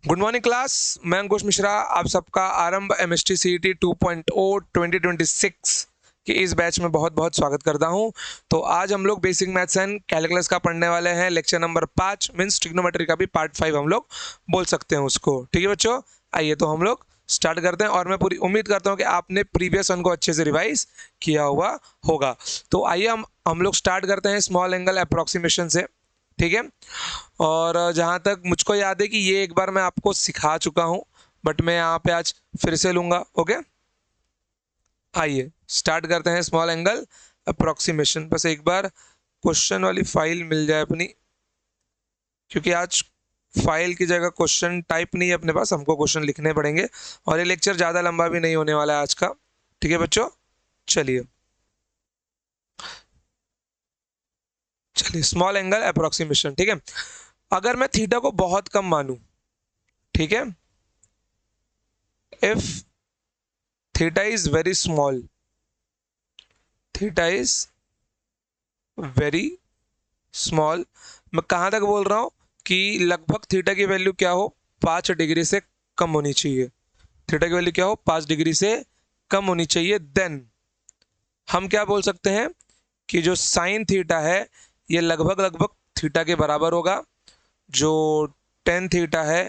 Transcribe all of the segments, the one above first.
Good morning class, मैं अंकुश मिश्रा आप सबका आरंभ एमएसटी सीईटी 2.0 2026 के इस बैच में बहुत बहुत स्वागत करता हूं। तो आज हम लोग बेसिक मैथ्स एंड कैलकुलस का पढ़ने वाले हैं। लेक्चर नंबर 5 मीन्स ट्रिग्नोमेट्री का भी पार्ट 5 हम लोग बोल सकते हैं उसको। ठीक है बच्चों, आइए तो हम लोग स्टार्ट करते हैं और मैं पूरी उम्मीद करता हूं कि आपने प्रीवियस वन को अच्छे से रिवाइज किया हुआ होगा। तो आइए हम लोग स्टार्ट करते हैं स्मॉल एंगल अप्रोक्सीमेशन से। ठीक है, और जहाँ तक मुझको याद है कि ये एक बार मैं आपको सिखा चुका हूँ, बट मैं यहाँ पे आज फिर से लूँगा। ओके, आइए स्टार्ट करते हैं स्मॉल एंगल अप्रोक्सीमेशन। बस एक बार क्वेश्चन वाली फाइल मिल जाए अपनी, क्योंकि आज फाइल की जगह क्वेश्चन टाइप नहीं है अपने पास, हमको क्वेश्चन लिखने पड़ेंगे और ये लेक्चर ज़्यादा लंबा भी नहीं होने वाला है आज का। ठीक है बच्चों, चलिए चलिए स्मॉल एंगल अप्रोक्सीमेशन। ठीक है, अगर मैं थीटा को बहुत कम मानूं, ठीक है, if theta is very small, theta is very small, मैं कहां तक बोल रहा हूं कि लगभग थीटा की वैल्यू क्या हो, 5 डिग्री से कम होनी चाहिए। थीटा की वैल्यू क्या हो, 5 डिग्री से कम होनी चाहिए। देन हम क्या बोल सकते हैं कि जो साइन थीटा है ये लगभग लगभग थीटा के बराबर होगा। जो टेन थीटा है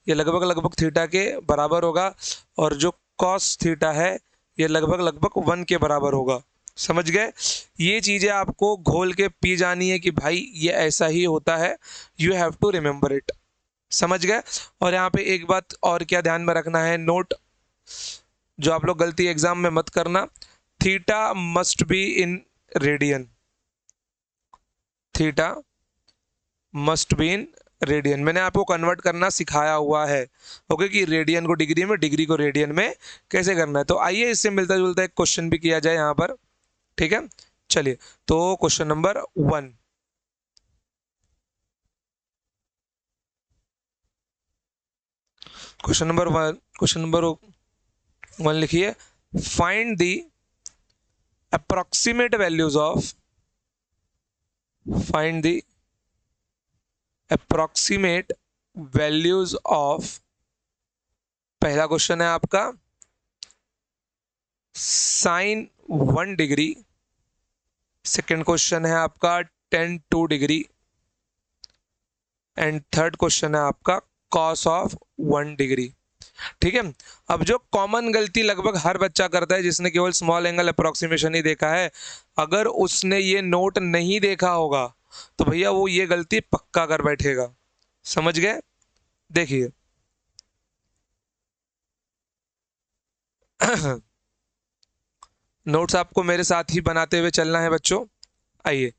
ये लगभग लगभग थीटा के बराबर होगा, और जो कॉस थीटा है ये लगभग लगभग 1 के बराबर होगा। समझ गए? ये चीज़ें आपको घोल के पी जानी है कि भाई ये ऐसा ही होता है, you have to remember it. समझ गए? और यहाँ पे एक बात और क्या ध्यान में रखना है, नोट जो आप लोग गलती एग्जाम में मत करना, theta must be in radian, theta must be in radian. मैंने आपको कन्वर्ट करना सिखाया हुआ है, ओके, कि रेडियन को डिग्री में, डिग्री को रेडियन में कैसे करना है। तो आइए इससे मिलता जुलता एक क्वेश्चन भी किया जाए यहाँ पर। ठीक है, चलिए तो क्वेश्चन नंबर 1, क्वेश्चन नंबर 1 लिखिए, find the approximate values of, find the approximate values of, पहला क्वेश्चन है आपका साइन 1 डिग्री, सेकेंड क्वेश्चन है आपका ten 2 degree, and third question है आपका कॉस ऑफ 1 डिग्री। ठीक है, अब जो कॉमन गलती लगभग हर बच्चा करता है जिसने केवल स्मॉल एंगल अप्रोक्सीमेशन ही देखा है, अगर उसने ये नोट नहीं देखा होगा तो भैया वो ये गलती पक्का कर बैठेगा। समझ गए? देखिए नोट्स आपको मेरे साथ ही बनाते हुए चलना है बच्चों। आइए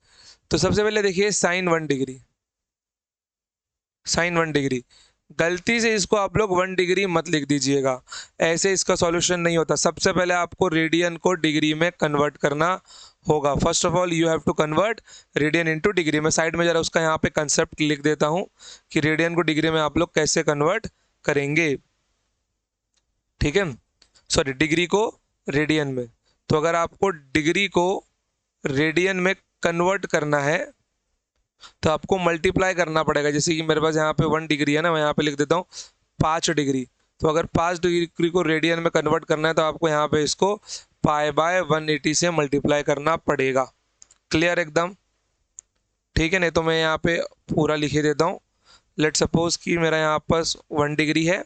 तो सबसे पहले देखिए साइन 1 डिग्री, साइन 1 डिग्री, गलती से इसको आप लोग 1 डिग्री मत लिख दीजिएगा, ऐसे इसका सॉल्यूशन नहीं होता। सबसे पहले आपको रेडियन को डिग्री में कन्वर्ट करना होगा। First of all you have to convert radian into degree. मैं साइड में जरा उसका यहाँ पे कंसेप्ट लिख देता हूँ कि रेडियन को डिग्री में आप लोग कैसे कन्वर्ट करेंगे। ठीक है, सॉरी डिग्री को रेडियन में। तो अगर आपको डिग्री को रेडियन में कन्वर्ट करना है तो आपको मल्टीप्लाई करना पड़ेगा। जैसे कि मेरे पास यहाँ पे 1 डिग्री है ना, मैं यहाँ पे लिख देता हूँ 5 डिग्री। तो अगर 5 डिग्री को रेडियन में कन्वर्ट करना है तो आपको यहाँ पे इसको पाई बाय 180 से मल्टीप्लाई करना पड़ेगा। क्लियर एकदम? ठीक है, नहीं तो मैं यहाँ पे पूरा लिख ही देता हूँ। लेट सपोज कि मेरा यहाँ पास 1 डिग्री है,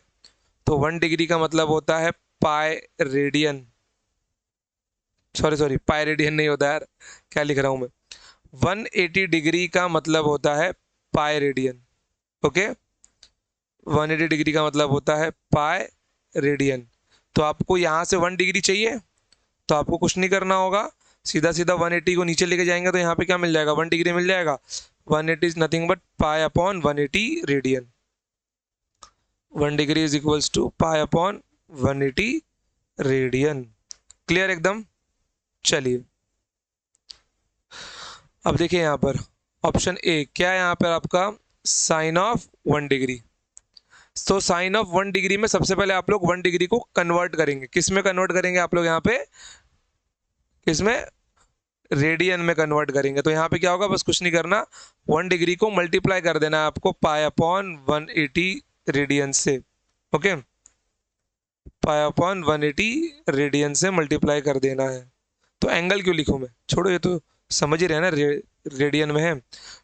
तो 1 डिग्री का मतलब होता है pi radian, sorry pi radian नहीं होता यार, क्या लिख रहा हूँ मैं, 180 डिग्री का मतलब होता है पाई रेडियन। ओके, 180 डिग्री का मतलब होता है पाई रेडियन। तो आपको यहाँ से 1 डिग्री चाहिए तो आपको कुछ नहीं करना होगा, सीधा सीधा 180 को नीचे लेके जाएंगे तो यहाँ पे क्या मिल जाएगा, 1 डिग्री मिल जाएगा। 180 is nothing but pi upon 180 radian. 1 degree is equals to pi upon 180 radian. Clear एकदम? चलिए अब देखिए यहाँ पर ऑप्शन ए क्या है, यहाँ पर आपका साइन ऑफ 1 डिग्री। तो साइन ऑफ 1 डिग्री में सबसे पहले आप लोग 1 डिग्री को कन्वर्ट करेंगे। किस में कन्वर्ट करेंगे आप लोग? यहाँ पे इसमें रेडियन में कन्वर्ट करेंगे। तो यहाँ पे क्या होगा, बस कुछ नहीं करना, 1 डिग्री को मल्टीप्लाई कर देना है आपको पाई अपॉन 180 रेडियन से। ओके, पाई अपॉन 180 रेडियन से मल्टीप्लाई कर देना है। तो एंगल क्यों लिखूं मैं, छोड़ो, ये तो समझ ही रहे हैं ना, रेडियन में है।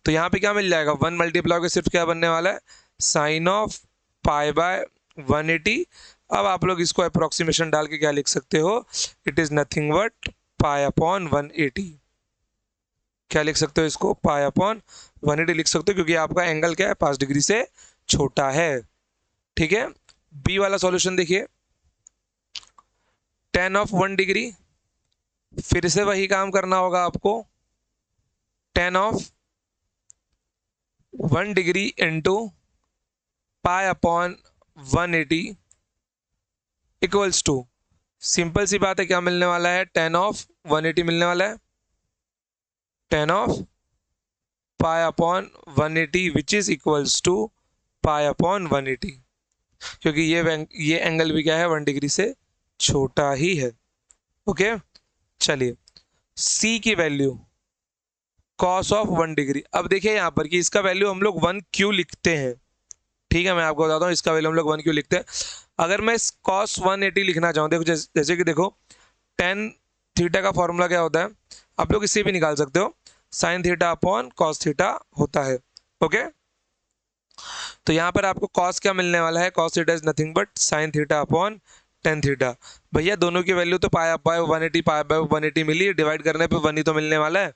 तो यहाँ पे क्या मिल जाएगा, 1 मल्टीप्लाई के सिर्फ क्या बनने वाला है, साइन ऑफ पाई बाय 180। अब आप लोग इसको अप्रोक्सीमेशन डाल के क्या लिख सकते हो, it is nothing but pi upon 180। क्या लिख सकते हो इसको, पाई अपॉन 180 लिख सकते हो, क्योंकि आपका एंगल क्या है, 5 डिग्री से छोटा है। ठीक है, बी वाला सॉल्यूशन देखिए, टेन ऑफ 1 डिग्री, फिर से वही काम करना होगा आपको, tan of 1 degree into pi upon 180 equals to, simple सी बात है, क्या मिलने वाला है, टेन ऑफ 180 मिलने वाला है, tan of pi upon 180 which is equals to pi upon 180, क्योंकि ये एंगल भी क्या है, 1 डिग्री से छोटा ही है। ओके, चलिए, सी की वैल्यू कॉस ऑफ 1 डिग्री। अब देखिए यहाँ पर कि इसका वैल्यू हम लोग 1 क्यों लिखते हैं। ठीक है, मैं आपको बताता हूँ इसका वैल्यू हम लोग 1 क्यों लिखते हैं। अगर मैं कॉस 180 लिखना चाहूँ, देखो जैसे कि देखो, टेन थीटा का फॉर्मूला क्या होता है, आप लोग इससे भी निकाल सकते हो, sign theta upon cos theta होता है। ओके, तो यहाँ पर आपको कॉस क्या मिलने वाला है, cos theta is nothing but sine theta upon tan theta. भैया दोनों की वैल्यू तो पाई बाय 180 पाई बाय 180 मिली, डिवाइड करने पे 1 ही तो मिलने वाला है,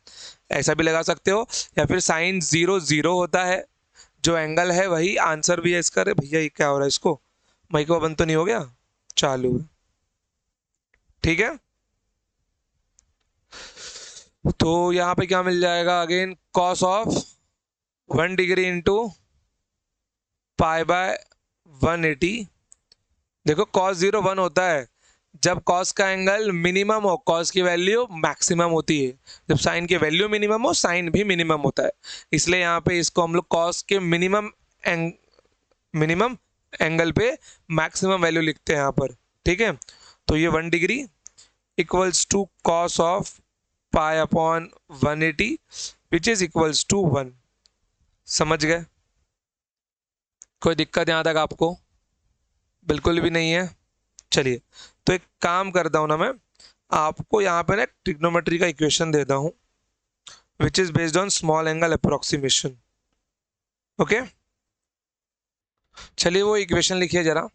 ऐसा भी लगा सकते हो। या फिर साइन 0 0 होता है, जो एंगल है वही आंसर भी है इसका। अरे भैया ये क्या हो रहा है, इसको माइक बंद तो नहीं हो गया, चालू है। ठीक है, तो यहाँ पे क्या मिल जाएगा, again cos of 1 degree into pi by 180। देखो कॉस 0 1 होता है जब कॉस का एंगल मिनिमम हो, कॉस की वैल्यू मैक्सिमम होती है। जब साइन की वैल्यू मिनिमम हो, साइन भी मिनिमम होता है। इसलिए यहाँ पे इसको हम लोग कॉस के मिनिमम एंगल पे मैक्सिमम वैल्यू लिखते हैं यहाँ पर। ठीक है, तो ये 1 degree equals to cos of pi upon 180 which is equals to 1। समझ गए, कोई दिक्कत यहाँ तक आपको, बिल्कुल भी नहीं है। चलिए, तो एक काम करता हूं ना मैं, आपको यहाँ पे ना ट्रिग्नोमेट्री का इक्वेशन देता हूं which is based on small angle approximation. Okay, चलिए वो इक्वेशन लिखिए जरा,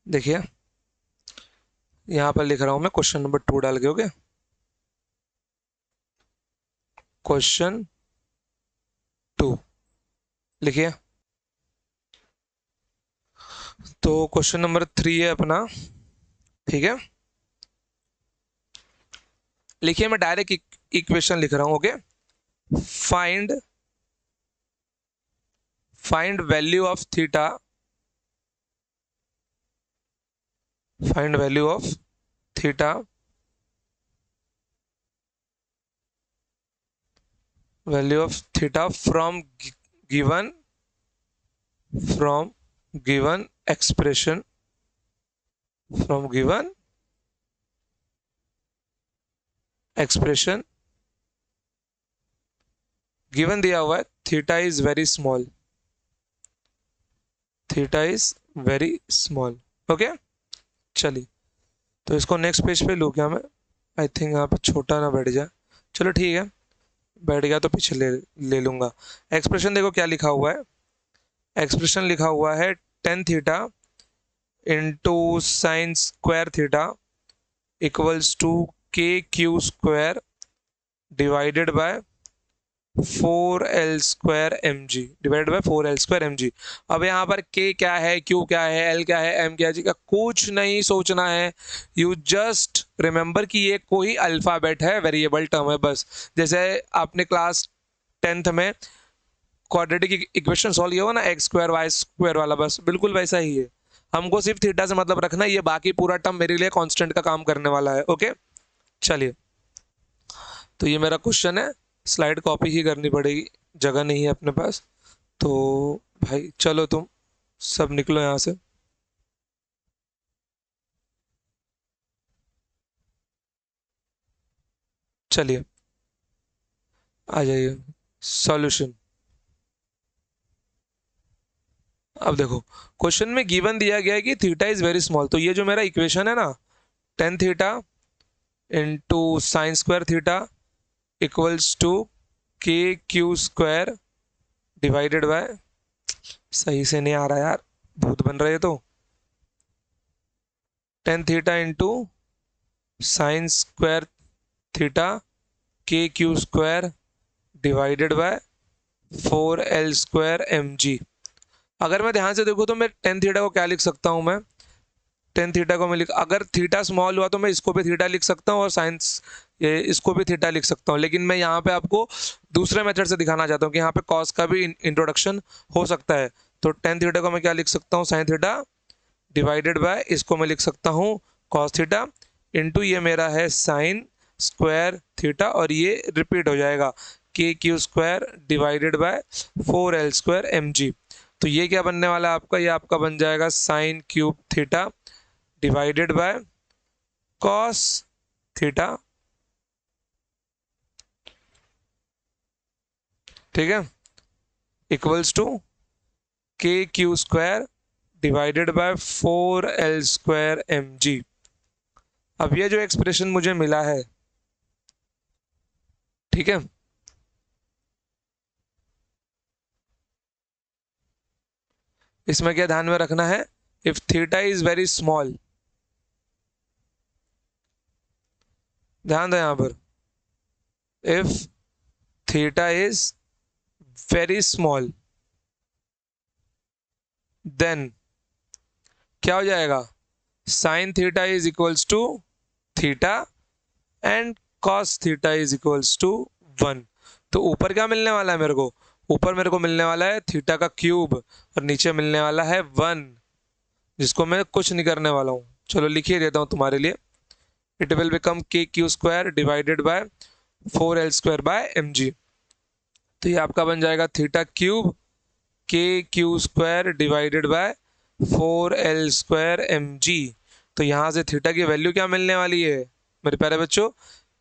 देखिए यहाँ पर लिख रहा हूं मैं क्वेश्चन नंबर 2 डाल के। ओके, क्वेश्चन 2 लिखिए। तो क्वेश्चन नंबर 3 है अपना। ठीक है, लिखिए, मैं डायरेक्ट इक्वेशन लिख रहा हूं। Okay, find find value of theta, find value of theta value of theta given from given expression from given expression given दिया हुआ है theta is very small, theta is very small. Okay, चलिए, तो इसको next page पे लूँ क्या मैं, आई थिंक यहाँ पे छोटा ना बैठ जाए, चलो ठीक है, बैठ गया तो पीछे ले लूंगा। एक्सप्रेशन देखो क्या लिखा हुआ है, एक्सप्रेशन लिखा हुआ है tan theta into sine square theta equals to K Q square divided by 4l² mg divided by 4l² mg। अब यहाँ पर k क्या है, q क्या है, l क्या है, m क्या है, जी का कुछ नहीं सोचना है। यू जस्ट रिमेंबर कि ये कोई अल्फाबेट है, वेरिएबल टर्म है बस। जैसे आपने क्लास 10th में क्वाड्रेटिक इक्वेशन सॉल्व किया होगा ना, x² y² वाला, बस बिल्कुल वैसा ही है। हमको सिर्फ थीटा से मतलब रखना है, ये बाकी पूरा टर्म मेरे लिए कांस्टेंट का काम करने वाला है। ओके, चलिए, तो ये मेरा क्वेश्चन है, स्लाइड कॉपी ही करनी पड़ेगी, जगह नहीं है अपने पास। तो भाई चलो तुम सब निकलो यहाँ से। चलिए आ जाइए, सॉल्यूशन अब देखो क्वेश्चन में गिवन दिया गया है कि थीटा इज वेरी स्मॉल, तो ये जो मेरा इक्वेशन है ना, tan theta into sine square theta equals to K Q square divided by, सही से नहीं आ रहा यार, भूत बन रहे तो, tan theta into sine square theta K Q square divided by 4l square M G. अगर मैं ध्यान से देखूँ तो मैं टेन थीटा को क्या लिख सकता हूँ, मैं टेन थीटा को मैं लिख, अगर थीटा स्मॉल हुआ तो मैं इसको भी थीटा लिख सकता हूँ और साइंस ये इसको भी थीटा लिख सकता हूँ, लेकिन मैं यहाँ पे आपको दूसरे मेथड से दिखाना चाहता हूँ कि यहाँ पे कॉस का भी इंट्रोडक्शन हो सकता है। तो टेन थीटा को मैं क्या लिख सकता हूँ, साइन थीटा डिवाइडेड बाय, इसको मैं लिख सकता हूँ कॉस थीटा इंटू ये मेरा है साइन स्क्वायर थीटा और ये रिपीट हो जाएगा K Q square divided by 4l square M G. तो ये क्या बनने वाला है आपका, ये आपका बन जाएगा sine cube theta divided by cos theta, ठीक है, equals to K Q square divided by 4l square M G. अब ये जो एक्सप्रेशन मुझे मिला है, ठीक है, इसमें क्या ध्यान में रखना है, if theta is very small, ध्यान दो यहां पर, if theta is very small then क्या हो जाएगा, sine theta is equals to theta and cos theta is equals to 1। तो ऊपर क्या मिलने वाला है मेरे को, ऊपर मेरे को मिलने वाला है थीटा का क्यूब और नीचे मिलने वाला है 1, जिसको मैं कुछ नहीं करने वाला हूँ, चलो लिखिए देता हूँ तुम्हारे लिए, it will become K Q square divided by 4l square by M G. तो ये आपका बन जाएगा theta cube K Q square divided by 4l square M G. तो यहाँ से थीटा की वैल्यू क्या मिलने वाली है मेरे प्यारे बच्चों,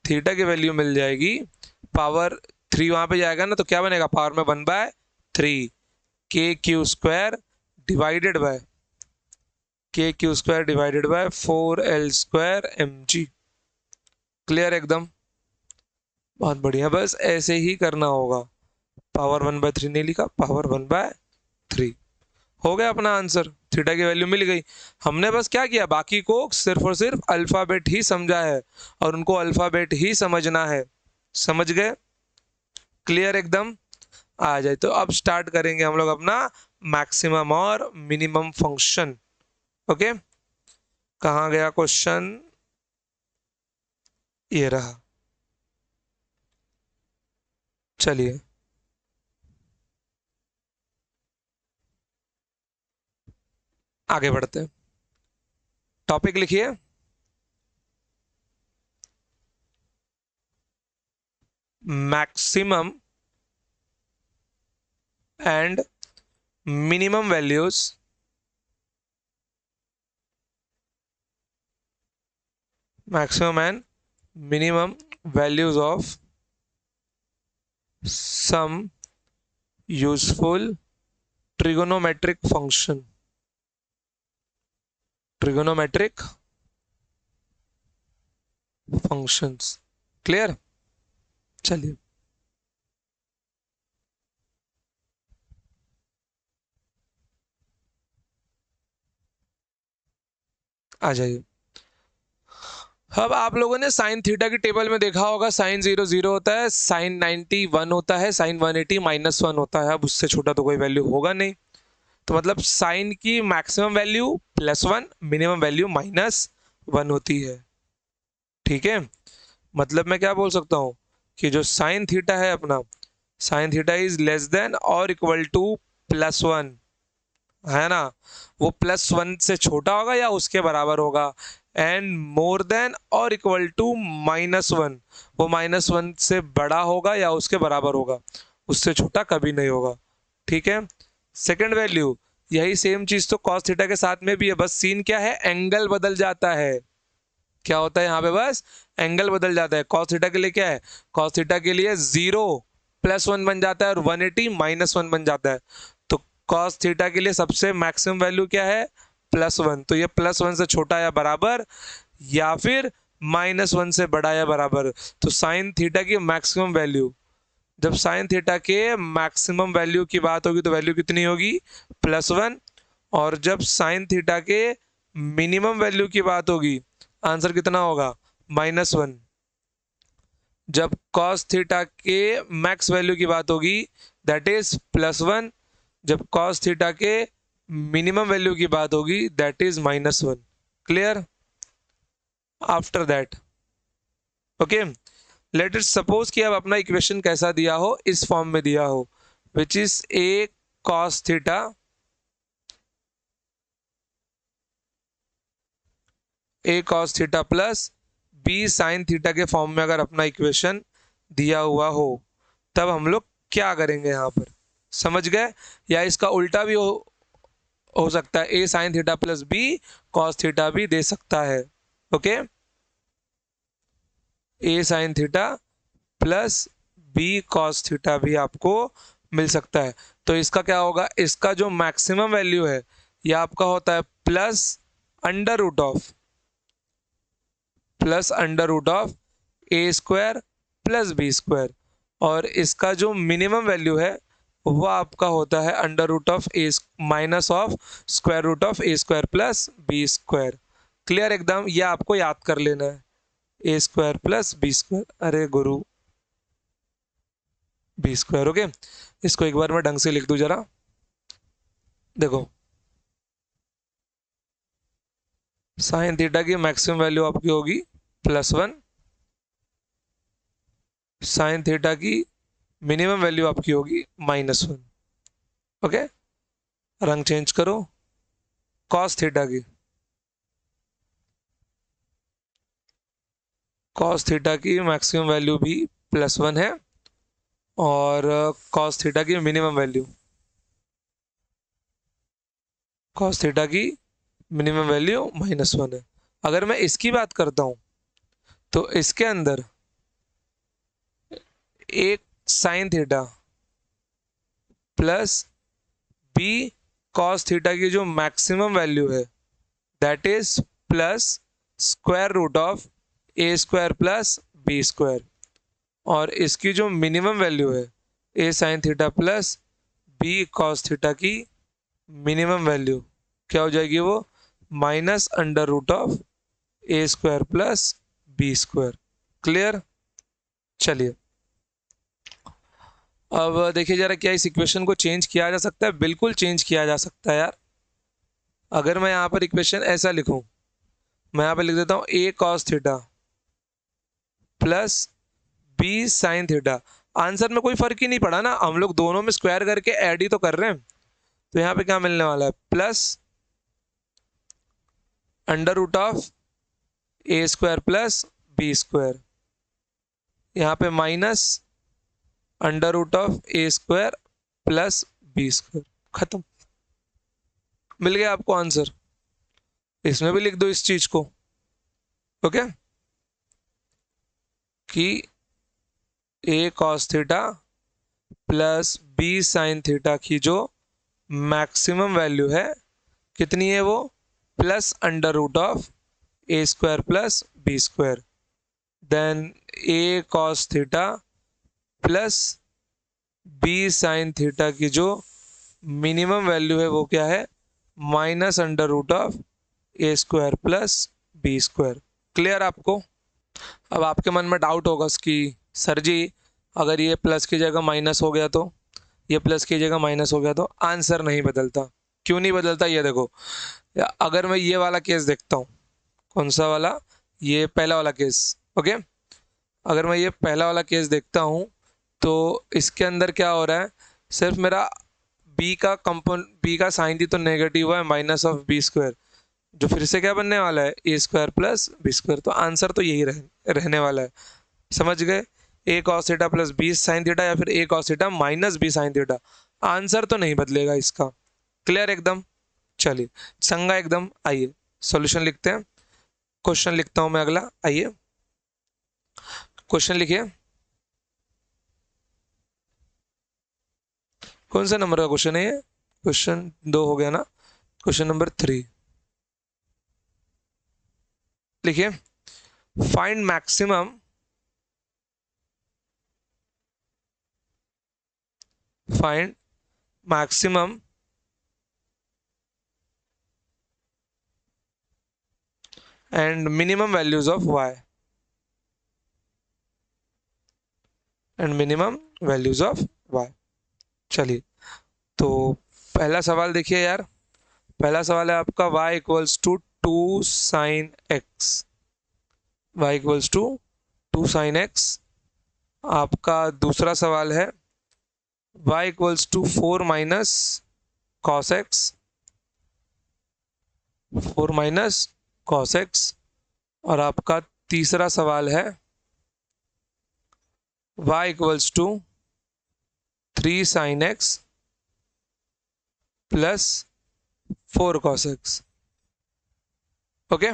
थीटा की वैल्यू मिल जाएगी पावर 3, वहाँ पे जाएगा ना तो क्या बनेगा, पावर में 1/3 के Q square divided by 4l square M g. Clear एकदम, बहुत बढ़िया, बस ऐसे ही करना होगा, पावर 1/3 नहीं लिखा, पावर 1/3 हो गया अपना आंसर, थीटा की वैल्यू मिल गई। हमने बस क्या किया, बाकी को सिर्फ और सिर्फ अल्फाबेट ही समझा है और उनको अल्फाबेट ही समझना है, समझ गए, क्लियर एकदम, आ जाए। तो अब स्टार्ट करेंगे हम लोग अपना मैक्सिमम और मिनिमम फंक्शन। ओके, कहाँ गया क्वेश्चन, ये रहा, चलिए आगे बढ़ते हैं, टॉपिक लिखिए, maximum and minimum values maximum and minimum values of some useful trigonometric function, trigonometric functions, clear, चलिए आ जाइए। अब आप लोगों ने साइन थीटा की टेबल में देखा होगा, साइन 0 0 होता है, साइन 90 1 होता है, साइन 180 -1 होता है, अब उससे छोटा तो कोई वैल्यू होगा नहीं, तो मतलब साइन की मैक्सिमम वैल्यू +1, मिनिमम वैल्यू -1 होती है, ठीक है। मतलब मैं क्या बोल सकता हूँ कि जो साइन थीटा है अपना, sign theta is less than और इक्वल टू +1, है ना, वो +1 से छोटा होगा या उसके बराबर होगा, एंड मोर देन और इक्वल टू -1, वो -1 से बड़ा होगा या उसके बराबर होगा, उससे छोटा कभी नहीं होगा, ठीक है। सेकंड वैल्यू, यही सेम चीज तो कॉस थीटा के साथ में भी है, बस सीन क्या है, एंगल बदल जाता है, क्या होता है यहाँ पे, बस एंगल बदल जाता है। कॉस थीटा के लिए क्या है, कॉस थीटा के लिए 0 +1 बन जाता है और 180 -1 बन जाता है, तो कॉस थीटा के लिए सबसे मैक्सिमम वैल्यू क्या है, +1, तो ये +1 से छोटा या बराबर या फिर -1 से बड़ा या बराबर। तो साइन थीटा की मैक्सिमम वैल्यू, जब साइन थीटा के मैक्सिमम वैल्यू की बात होगी तो वैल्यू कितनी होगी, +1, और जब साइन थीटा के मिनिमम वैल्यू की बात होगी आंसर कितना होगा, -1। जब कॉस थीटा के मैक्स वैल्यू की बात होगी दैट इज +1, जब कॉस थीटा के मिनिमम वैल्यू की बात होगी that is -1। Clear? After that okay, let it suppose कि अब अपना इक्वेशन कैसा दिया हो, इस फॉर्म में दिया हो, which is a cos theta plus b sin theta के फॉर्म में अगर अपना इक्वेशन दिया हुआ हो, तब हम लोग क्या करेंगे यहाँ पर, समझ गए? या इसका उल्टा भी हो सकता है, a sin theta plus b cos theta भी दे सकता है। Okay, a sin theta plus b cos theta भी आपको मिल सकता है। तो इसका क्या होगा, इसका जो मैक्सिमम वैल्यू है यह आपका होता है plus under root of A square plus B square, और इसका जो मिनिमम वैल्यू है वह आपका होता है under root of A minus of square root of A square plus B square. Clear एकदम? यह आपको याद कर लेना है, A square plus B square, अरे गुरु बी स्क्वायर। ओके, इसको एक बार मैं ढंग से लिख दूं जरा, देखो साइन थीटा की मैक्सिमम वैल्यू आपकी होगी +1, साइन थीटा की मिनिमम वैल्यू आपकी होगी -1। ओके, रंग चेंज करो, कॉस थीटा की मैक्सिमम वैल्यू भी +1 है, और कॉस थीटा की मिनिमम वैल्यू -1 है। अगर मैं इसकी बात करता हूं तो इसके अंदर एक sine theta plus B cos theta की जो मैक्सिमम वैल्यू है that is plus square root of A square plus B square, और इसकी जो मिनिमम वैल्यू है A sine theta plus B cos theta की मिनिमम वैल्यू क्या हो जाएगी, वो -√ऑफ ए square plus B square. Clear? चलिए अब देखिए जरा, क्या इस इक्वेशन को चेंज किया जा सकता है? बिल्कुल चेंज किया जा सकता है यार। अगर मैं यहाँ पर इक्वेशन ऐसा लिखूं, मैं यहाँ पर लिख देता हूँ A cos theta plus B sine theta, answer में कोई फर्क ही नहीं पड़ा ना, हम लोग दोनों में स्क्वायर करके ऐड ही तो कर रहे हैं। तो यहाँ पे क्या मिलने वाला है, plus under root of A square plus B square, यहाँ पे minus under root of A square plus B square. खत्म, मिल गया आपको आंसर। इसमें भी लिख दो इस चीज को, ओके, कि A cos theta plus B sine theta की जो मैक्सिमम वैल्यू है कितनी है, वो plus under root of A square plus B square, then A cos theta plus B sine theta की जो मिनिमम वैल्यू है वो क्या है, minus under root of A square plus B square. Clear आपको? अब आपके मन में डाउट होगा कि सर जी अगर ये प्लस की जगह माइनस हो गया तो, ये प्लस की जगह माइनस हो गया तो, आंसर नहीं बदलता। क्यों नहीं बदलता ये देखो, अगर मैं ये वाला केस देखता हूँ, कौन सा वाला, ये पहला वाला केस, ओके, अगर मैं ये पहला वाला केस देखता हूँ तो इसके अंदर क्या हो रहा है, सिर्फ मेरा बी का साइन थी तो नेगेटिव हुआ है माइनस ऑफ बी स्क्वायर, जो फिर से क्या बनने वाला है, A square plus B square. तो आंसर तो यही रहने वाला है, समझ गए? A cos theta plus B sine theta या फिर A cos theta minus B sine theta, answer तो नहीं बदलेगा इसका। क्लियर एकदम? चलिए संगा एकदम, आइए सॉल्यूशन लिखते हैं। क्वेश्चन लिखता हूं मैं अगला, आइए क्वेश्चन लिखिए। कौन सा नंबर का क्वेश्चन है ये? क्वेश्चन 2 हो गया ना। क्वेश्चन नंबर 3 लिखिए, find maximum find maximum and minimum values of y and minimum values of y। चलिए, तो पहला सवाल देखिए यार। पहला सवाल है आपका y equals to 2 sine X. y equals to 2 sine X. आपका दूसरा सवाल है y equals to 4 minus cos X. 4 minus cos X. और आपका तीसरा सवाल है y equals to 3 sine X plus 4 cos x। Okay,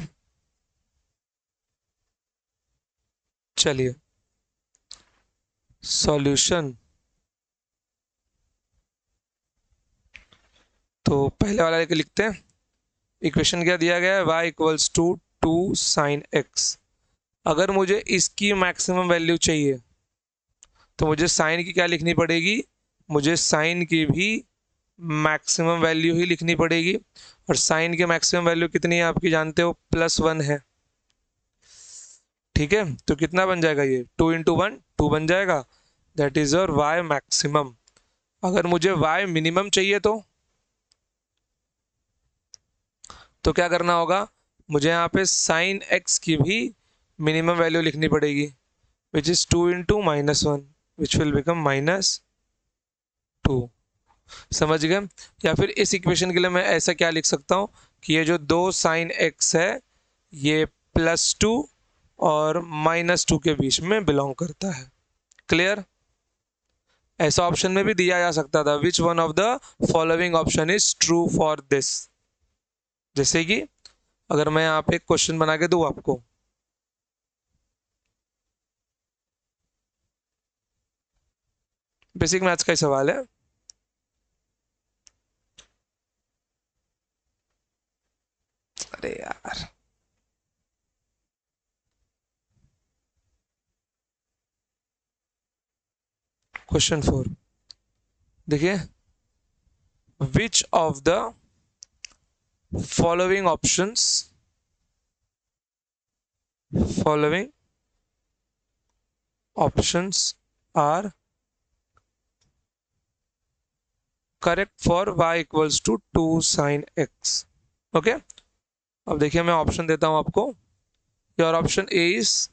चलिए सॉल्यूशन। तो पहले वाला लेके लिखते हैं। इक्वेशन क्या दिया गया है, y equals to 2 sine x। अगर मुझे इसकी मैक्सिमम वैल्यू चाहिए तो मुझे साइन की क्या लिखनी पड़ेगी, मुझे साइन की भी मैक्सिमम वैल्यू ही लिखनी पड़ेगी। और साइन की मैक्सिमम वैल्यू कितनी है आपकी जानते हो, +1 है। ठीक है, तो कितना बन जाएगा ये, 2 इंटू 1 2 बन जाएगा। That is your y maximum. अगर मुझे y मिनिमम चाहिए तो क्या करना होगा, मुझे यहाँ पे साइन x की भी मिनिमम वैल्यू लिखनी पड़ेगी, which is 2 into -1 which will become -2। समझ गए। या फिर इस इक्वेशन के लिए मैं ऐसा क्या लिख सकता हूँ कि ये जो 2 साइन x है ये +2 और -2 के बीच में बिलोंग करता है। क्लियर। ऐसा ऑप्शन में भी दिया जा सकता था, which one of the following option is true for this. जैसे कि अगर मैं यहाँ पे एक क्वेश्चन बना के दूं आपको, बेसिक मैथ्स का ही सवाल है। अरे यार, क्वेश्चन 4 देखिए, which of the following options are correct for y equals to 2 sine x। Okay, अब देखिए मैं ऑप्शन देता हूं आपको। Your option A is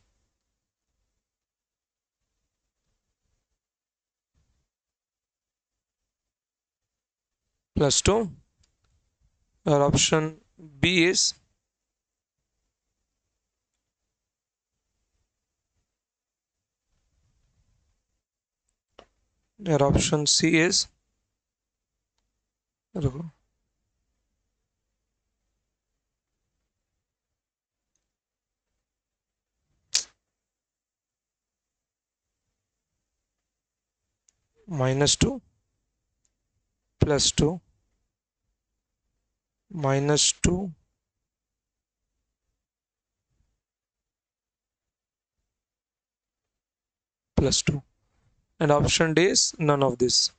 +2। Your option B is your option C is, रुको, -2 +2 -2 +2 and option D is none of this.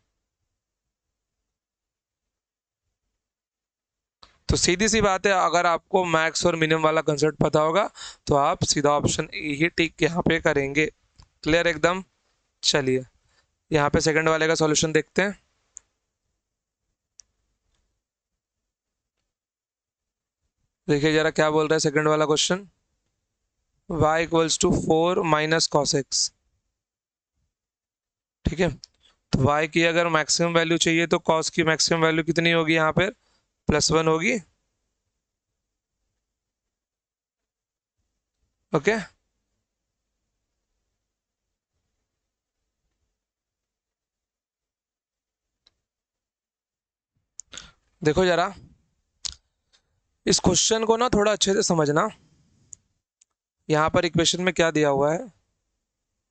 तो सीधी सी बात है, अगर आपको मैक्स और मिनिमम वाला कंसेप्ट पता होगा तो आप सीधा ऑप्शन ए ही टिक यहाँ पे करेंगे। क्लियर एकदम। चलिए यहाँ पे सेकंड वाले का सॉल्यूशन देखते हैं। देखिए जरा क्या बोल रहा है सेकंड वाला question, y equals to 4 minus cos x. ठीक है, तो y की अगर मैक्सिमम वैल्यू चाहिए तो cos की मैक्सिमम वैल्यू कितनी होगी, यहाँ पर +1 होगी। ओके, देखो जरा इस क्वेश्चन को ना थोड़ा अच्छे से समझना। यहाँ पर इक्वेशन में क्या दिया हुआ है,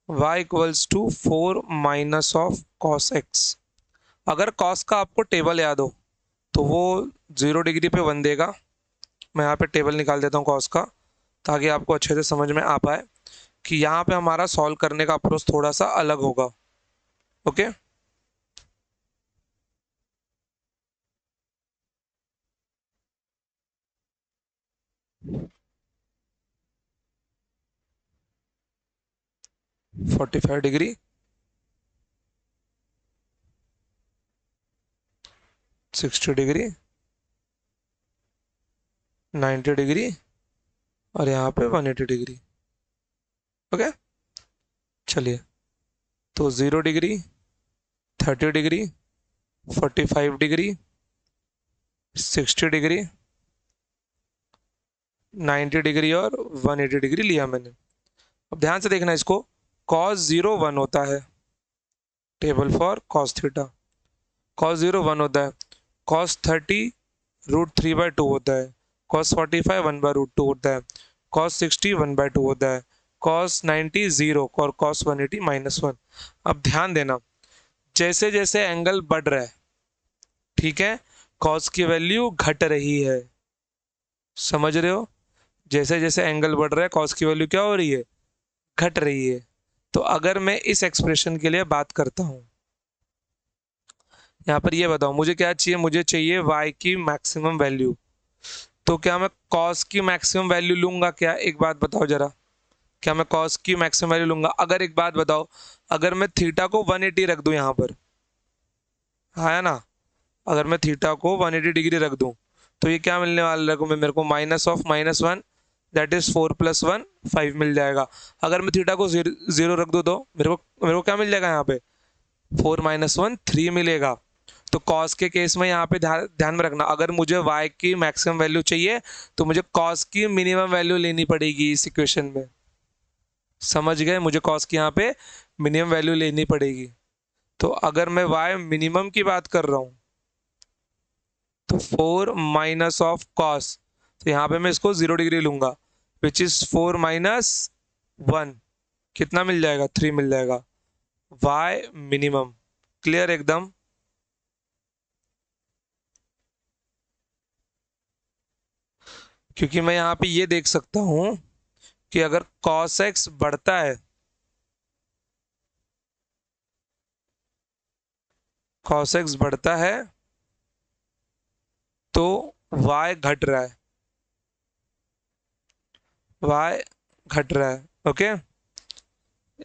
y equals to 4 minus of cos x. अगर cos का आपको टेबल याद हो तो वो 0 डिग्री पे 1 देगा। मैं यहाँ पे टेबल निकाल देता हूँ कॉस का, ताकि आपको अच्छे से समझ में आ पाए कि यहाँ पे हमारा सॉल्व करने का अप्रोच थोड़ा सा अलग होगा। ओके, 45 डिग्री, 60 डिग्री, 90 डिग्री और यहाँ पे 180 डिग्री। ओके, चलिए, तो 0 degree, 30 degree, 45 degree, 60 degree, 90 degree और 180 डिग्री लिया मैंने। अब ध्यान से देखना इसको, cos 0 1 होता है, table for cos theta. cos 0 1 होता है, cos 30 √3/2 होता है, cos 45 1/√2 होता है, cos 60 1/2 होता है, cos 90 0 और cos 180 -1। अब ध्यान देना, जैसे जैसे एंगल बढ़ रहा है, ठीक है, cos की वैल्यू घट रही है। समझ रहे हो, जैसे जैसे एंगल बढ़ रहा है cos की वैल्यू क्या हो रही है, घट रही है। तो अगर मैं इस एक्सप्रेशन के लिए बात करता हूं, यहाँ पर ये बताओ मुझे क्या चाहिए, मुझे चाहिए y की मैक्सिमम वैल्यू। तो क्या मैं cos की मैक्सिमम वैल्यू लूंगा क्या, एक बात बताओ जरा, क्या मैं cos की मैक्सिमम वैल्यू लूंगा? अगर एक बात बताओ, अगर मैं थीटा को 180 रख दूं यहाँ पर, हाँ ना, अगर मैं थीटा को 180 डिग्री रख दूं, तो ये क्या मिलने वाला है मेरे को, -(-1) दैट इज 4 + 1 5 मिल जाएगा। अगर मैं थीटा को 0 रख दूं तो मेरे को क्या मिल जाएगा यहाँ पे, 4 - 1 3 मिलेगा। तो cos के केस में यहाँ पे ध्यान में रखना, अगर मुझे y की मैक्सिमम वैल्यू चाहिए तो मुझे cos की मिनिमम वैल्यू लेनी पड़ेगी इस इक्वेशन में। समझ गए, मुझे cos की यहाँ पे मिनिमम वैल्यू लेनी पड़ेगी। तो अगर मैं y मिनिमम की बात कर रहा हूं, तो 4 माइनस ऑफ cos, तो यहाँ पे मैं इसको 0 डिग्री लूंगा, विच इज 4 - 1, कितना मिल जाएगा, 3 मिल जाएगा, y मिनिमम। क्लियर एकदम। क्योंकि मैं यहाँ पे ये देख सकता हूं कि अगर cos x बढ़ता है, cos x बढ़ता है तो y घट रहा है, y घट रहा है। ओके,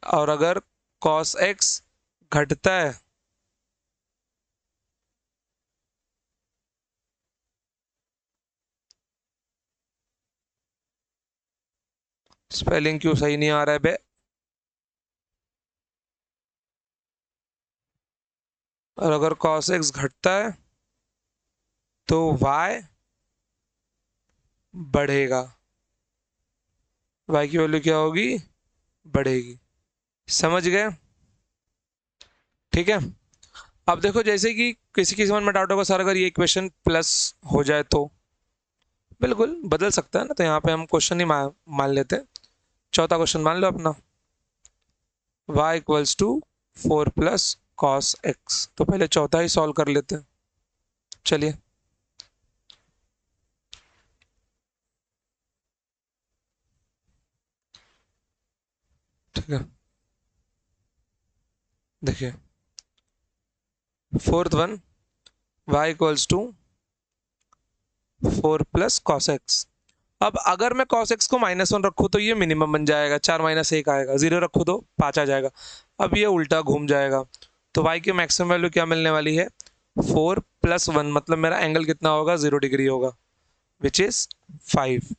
और अगर cos x घटता है स्पेलिंग क्यों सही नहीं आ रहा है बे, और अगर cos x घटता है तो y बढ़ेगा, y की वैल्यू क्या होगी, बढ़ेगी। समझ गए, ठीक है। अब देखो, जैसे कि किसी किसी मन में डाउट होगा, सर अगर ये इक्वेशन प्लस हो जाए तो, बिल्कुल बदल सकता है ना, तो यहाँ पे हम क्वेश्चन ही मान लेते हैं। चौथा क्वेश्चन मान लो अपना, y = 4 + cos x। तो पहले चौथा ही सॉल्व कर लेते हैं, चलिए। ठीक है, देखिए, fourth one, y = 4 + cos x। अब अगर मैं cos x को -1 रखूँ तो ये मिनिमम बन जाएगा, 4 - 1 आएगा, 0 रखूँ तो 5 आ जाएगा। अब ये उल्टा घूम जाएगा, तो y की मैक्सिमम वैल्यू क्या मिलने वाली है, 4 + 1, मतलब मेरा एंगल कितना होगा, 0 डिग्री होगा, विच इज 5।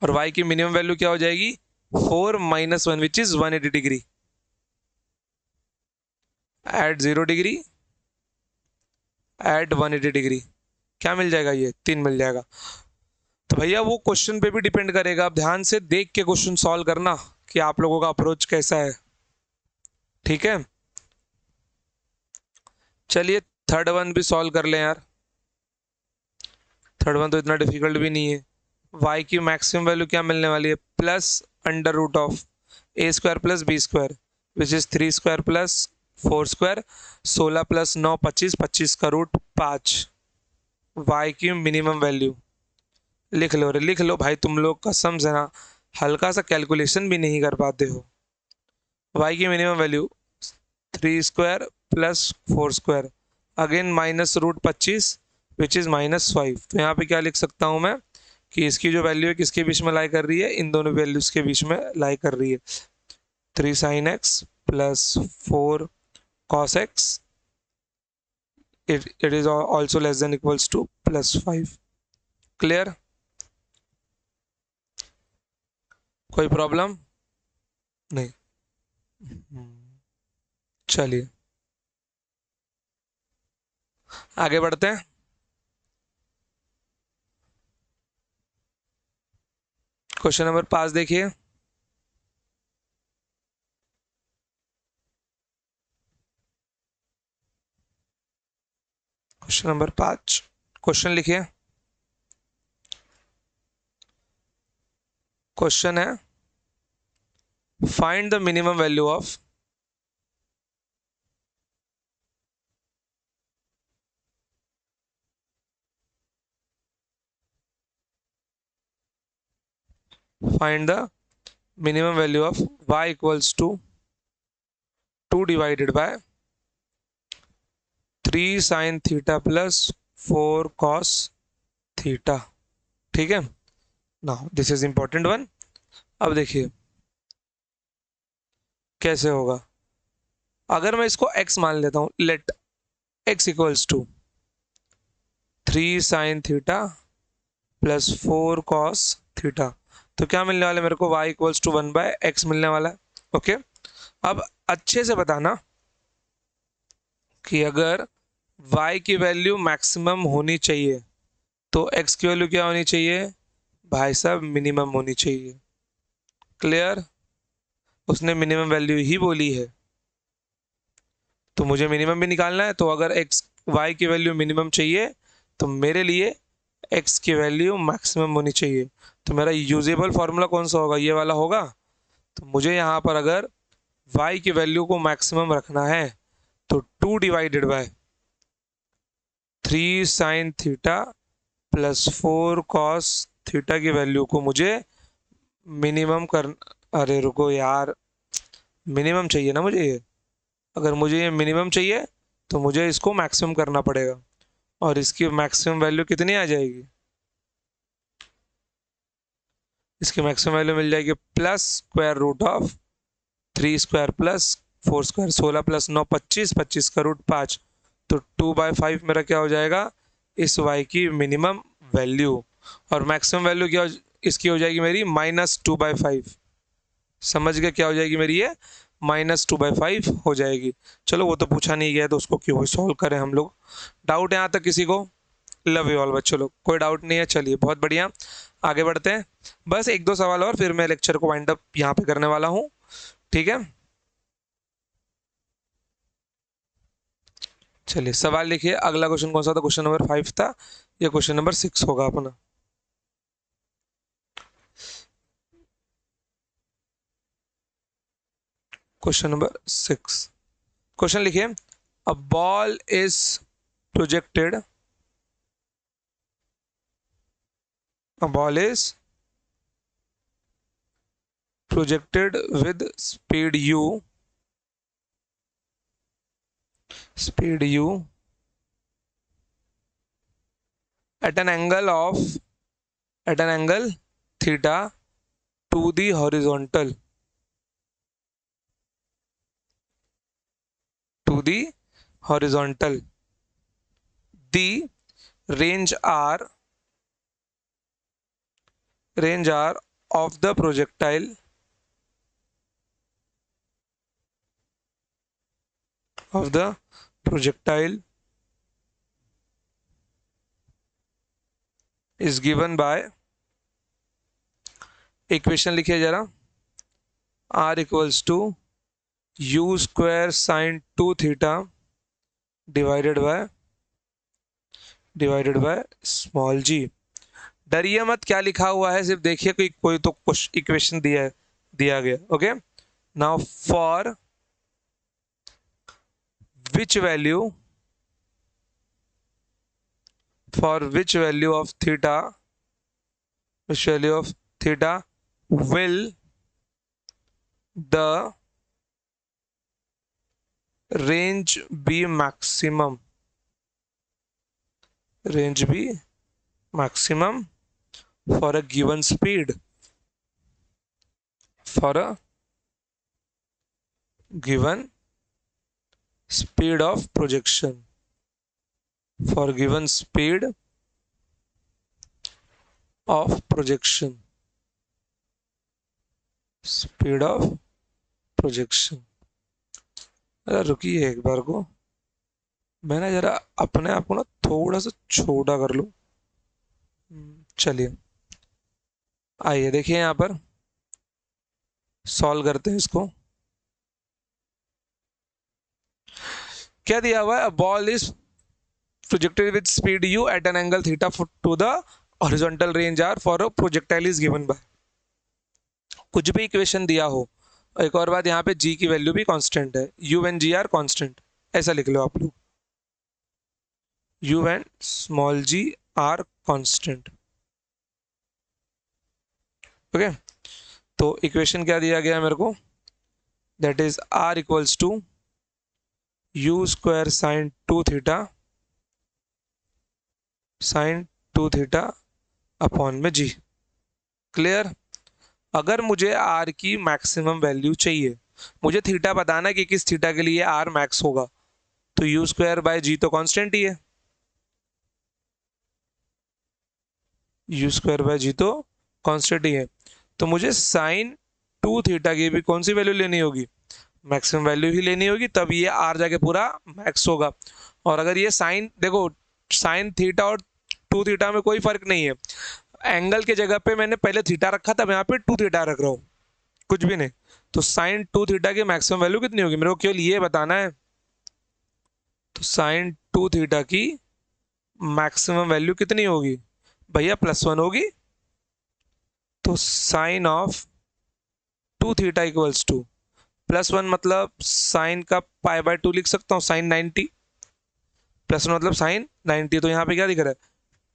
और y की मिनिमम वैल्यू क्या हो जाएगी, 4 - 1 which is 180 degree, at 0 degree, at 180 degree, क्या मिल जाएगा, ये 3 मिल जाएगा। तो भैया वो क्वेश्चन पे भी डिपेंड करेगा, आप ध्यान से देख के क्वेश्चन सॉल्व करना कि आप लोगों का अप्रोच कैसा है, ठीक है। चलिए थर्ड वन भी सॉल्व कर लें यार, थर्ड वन तो इतना डिफिकल्ट भी नहीं है। y की मैक्सिमम वैल्यू क्या मिलने वाली है, +√(a² + b², विच इज 3² + 4², 16 + 9 25, 25 का रूट 5। y की मिनिमम वैल्यू। लिख लो रे, लिख लो भाई, तुम लोग कसम से ना हल्का सा कैलकुलेशन भी नहीं कर पाते हो। y की minimum value 3² plus 4², again -√25 which is -5। तो यहाँ पे क्या लिख सकता हूँ मैं कि इसकी जो वैल्यू है किसके बीच में लाई कर रही है, इन दोनों वैल्यूज के बीच में लाई कर रही है। 3 sin x plus 4 cos x, it is also less than equals to +5। Clear? कोई प्रॉब्लम नहीं? चलिए आगे बढ़ते हैं। क्वेश्चन नंबर 5 देखिए। क्वेश्चन नंबर 5, क्वेश्चन लिखिए। क्वेश्चन है find the minimum value of find the minimum value of y equals to 2 divided by 3 sin theta plus 4 cos theta। ठीक है, now this is important one. अब देखिए कैसे होगा। अगर मैं इसको x मान लेता हूं, let x equals to 3 sin theta plus 4 cos theta, तो क्या मिलने वाला है मेरे को, y इक्वल्स टू 1/x मिलने वाला है। ओके, अब अच्छे से बताना कि अगर y की वैल्यू मैक्सिमम होनी चाहिए तो x की वैल्यू क्या होनी चाहिए भाई साहब, मिनिमम होनी चाहिए। क्लियर? उसने मिनिमम वैल्यू ही बोली है तो मुझे मिनिमम भी निकालना है। तो अगर x y की वैल्यू मिनिमम चाहिए तो मेरे लिए x की वैल्यू मैक्सिमम होनी चाहिए। तो मेरा यूजेबल फॉर्मूला कौन सा होगा, ये वाला होगा। तो मुझे यहाँ पर अगर y की वैल्यू को मैक्सिमम रखना है तो 2 divided by 3 sign theta plus 4 cos theta की वैल्यू को मुझे मिनिमम कर, अरे रुको यार, मिनिमम चाहिए ना मुझे ये। अगर मुझे ये मिनिमम चाहिए तो मुझे इसको मैक्सिमम करना पड़ेगा, और इसकी मैक्सिमम वैल्यू कितनी आ जाएगी, इसकी मैक्सिमम वैल्यू मिल जाएगी +√ऑफ 3² प्लस 4², 16 प्लस 9 25, 25 का रूट 5। तो 2/5 मेरा क्या हो जाएगा, इस y की मिनिमम वैल्यू। और मैक्सिमम वैल्यू क्या इसकी हो जाएगी मेरी -2/5। समझ गए क्या हो जाएगी मेरी ये, -2/5 हो जाएगी। चलो वो तो पूछा नहीं गया तो उसको क्यों सॉल्व करें हम लोग। डाउट यहाँ तक किसी को? लव यू ऑल बच्चों लोग, कोई डाउट नहीं है। चलिए बहुत बढ़िया, आगे बढ़ते हैं। बस एक दो सवाल और फिर मैं लेक्चर को वाइंड अप यहाँ पे करने वाला हूँ। ठीक है, चलिए सवाल लिखिए। अगला क्वेश्चन कौन सा था, क्वेश्चन नंबर 5 था, ये क्वेश्चन नंबर 6 होगा अपना। क्वेश्चन नंबर 6, क्वेश्चन लिखिए। A ball is projected, a ball is projected with speed u at an angle of at an angle theta to the horizontal, to the horizontal. The range r of the projectile is given by, equation लिखिए जरा। r equals to u² sin 2 theta divided by small g। डरिए मत, क्या लिखा हुआ है सिर्फ देखिए, कोई तो कुछ इक्वेशन दिया गया। Okay, now for which value for which value of theta will the range be maximum for a given speed, for a given speed of projection, for given speed of projection, speed of projection। अरे रुकिए एक बार को, मैं ना जरा अपने आप को ना थोड़ा सा छोटा कर लूं। चलिए आइए देखिए यहाँ पर सॉल्व करते हैं इसको। क्या दिया हुआ है? Ball is projected with speed u at an angle theta to the horizontal range r for a projectile is given by. कुछ भी इक्वेशन दिया हो, एक और बात यहाँ पे g की वैल्यू भी कांस्टेंट है, u and g are constant, ऐसा लिख लो आप लोग, u and small g are constant. Okay, तो इक्वेशन क्या दिया गया मेरे को? That is r equals to u square sine two theta upon में g। क्लियर? अगर मुझे r की मैक्सिमम वैल्यू चाहिए, मुझे थीटा बताना कि किस थीटा के लिए r मैक्स होगा, तो u स्क्वायर बाय g तो कांस्टेंट ही है, u स्क्वायर बाय g तो कांस्टेंट ही है। तो मुझे साइन टू थीटा की भी कौन सी वैल्यू लेनी होगी? मैक्सिमम वैल्यू ही लेनी होगी, तब ये r जाके पूरा मैक्स होगा। और अगर ये साइन, देखो साइन थीटा और टू थीटा में कोई फर्क नहीं है, एंगल के जगह पे मैंने पहले थीटा रखा था, मैं यहाँ पे टू थीटा रख रहा हूँ, कुछ भी नहीं। तो साइन टू थीटा की मैक्सिमम वैल्यू कितनी होगी, मेरे को केवल ये बताना है। तो साइन टू थीटा की मैक्सिमम वैल्यू कितनी होगी भैया? +1 होगी। तो sine of two theta equals to +1, मतलब साइन का π/2 लिख सकता हूँ, साइन 90, +1 मतलब साइन 90। तो यहाँ पे क्या दिख रहा है?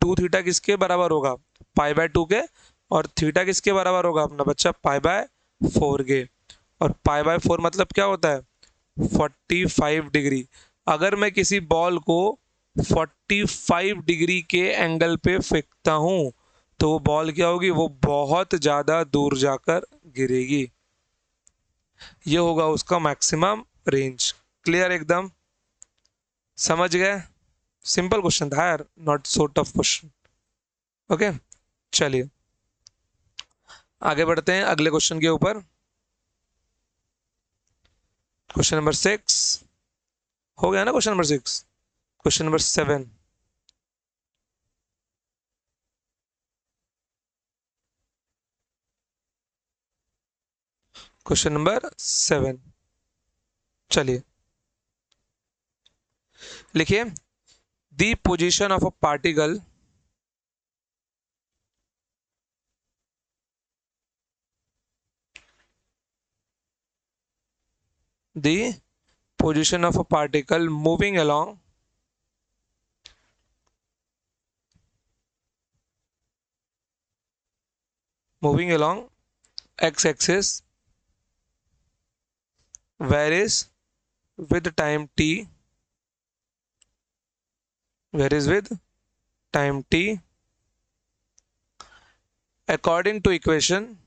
टू थीटा किसके बराबर होगा? π/2 के, और थीटा किसके बराबर होगा अपना बच्चा? π/4 के। और π/4 मतलब क्या होता है? 45 डिग्री। अगर मैं किसी बॉल को 45 डिग्री के एंगल पे फेंकता हूं, तो वो बॉल क्या होगी? वो बहुत ज्यादा दूर जाकर गिरेगी। ये होगा उसका मैक्सिमम रेंज। क्लियर? एकदम समझ गए? सिंपल क्वेश्चन था यार, not so tough question. Okay, चलिए आगे बढ़ते हैं अगले क्वेश्चन के ऊपर। क्वेश्चन नंबर 6 हो गया ना? Question number 6। Question number 7। Question number 7, चलिए लिखिए। The position of a particle the position of a particle moving along x-axis varies with time t according to equation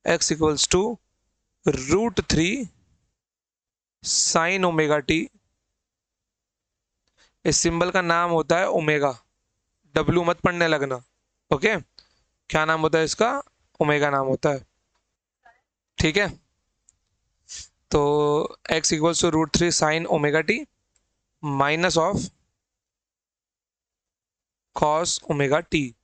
x equals to √3 sin omega T. इस symbol का नाम होता है omega, W मत पढ़ने लगना। ओके, क्या नाम होता है इसका? ओमेगा नाम होता है। ठीक है, तो x equals to √3 sine omega t minus of cos omega t.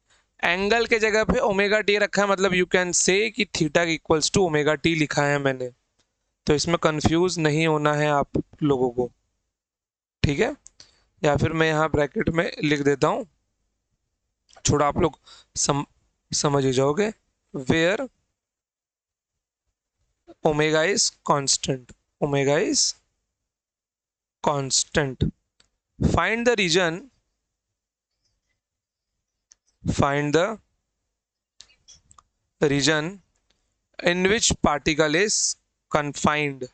Angle के जगह पे ओमेगा टी रखा है, मतलब यू कैन से कि theta equals to omega t लिखा है मैंने, तो इसमें कंफ्यूज नहीं होना है आप लोगों को। ठीक है, या फिर मैं यहाँ ब्रैकेट में लिख देता हूँ, थोड़ा आप लोग समझ ही जाओगे। where omega is constant. Omega is constant. Find the region. Find the region in which particle is confined.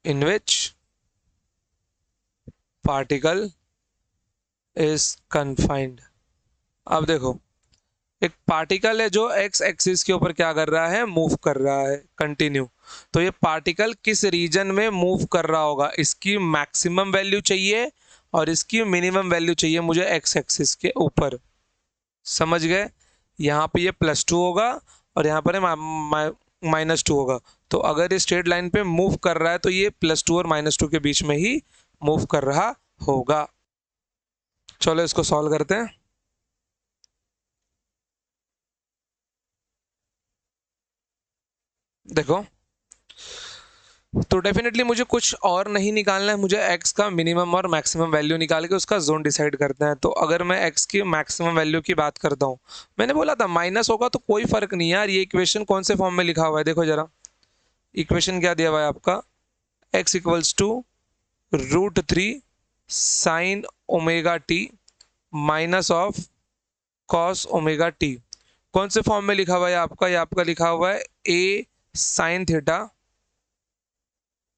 In which particle is confined. अब देखो, एक पार्टिकल है जो एक्स एक्सिस के ऊपर क्या कर रहा है, मूव कर रहा है कंटिन्यू। तो ये पार्टिकल किस रीजन में मूव कर रहा होगा, इसकी मैक्सिमम वैल्यू चाहिए और इसकी मिनिमम वैल्यू चाहिए मुझे एक्स एक्सिस के ऊपर। समझ गए? यहाँ पे ये +2 होगा और यहाँ पर -2 होगा। तो अगर ये स्ट्रेट लाइन पे मूव कर रहा है तो ये +2 और -2 के बीच में ही मूव कर रहा होगा। चलो इसको सॉल्व करते हैं। देखो, तो डेफिनेटली मुझे कुछ और नहीं निकालना है, मुझे x का मिनिमम और मैक्सिमम वैल्यू निकाल के उसका जोन डिसाइड करते हैं। तो अगर मैं x की मैक्सिमम वैल्यू की बात करता हूँ, मैंने बोला था माइनस होगा तो कोई फर्क नहीं यार। ये इक्वेशन कौन से फॉर्म में लिखा हुआ है, देखो जरा। इक्वेशन क्या दिया हुआ है आपका, x equals to √3 sine omega t minus of cos omega t. कौन से फॉर्म में लिखा हुआ है आपका, ये आपका लिखा हुआ है a sine theta,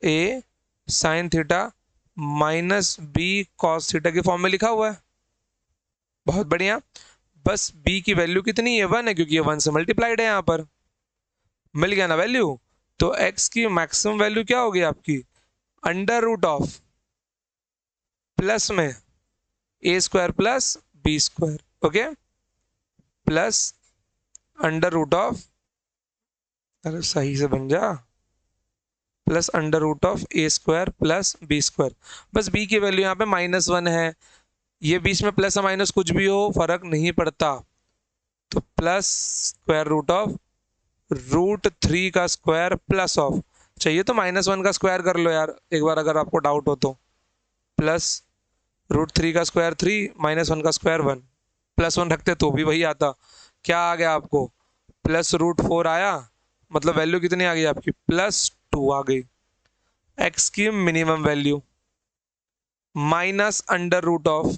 a sine theta minus b cos theta के फॉर्म में लिखा हुआ है। बहुत बढ़िया। बस बी की वैल्यू कितनी है, 1 है, क्योंकि ये 1 से मल्टीप्लाइड है, यहाँ पर मिल गया ना वैल्यू। तो x की मैक्सिमम वैल्यू क्या होगी आपकी, अंडर रूट ऑफ प्लस में A square plus B square, okay, plus under root of, अरे सही से बन जा, plus under root of A square plus B square. बस बी की वैल्यू यहाँ पे -1 है, ये बीच में प्लस या माइनस कुछ भी हो फर्क नहीं पड़ता। तो प्लस स्क्वायर रूट ऑफ √3 का स्क्वायर प्लस ऑफ, चाहिए तो -1 का स्क्वायर कर लो यार एक बार अगर आपको डाउट हो तो। प्लस √3 का स्क्वायर 3, -1 का स्क्वायर 1, +1 रखते तो भी वही आता। क्या आ गया आपको, +√4 आया, मतलब वैल्यू कितनी आ गई आपकी, +2 आ गई। x की minimum value minus under root of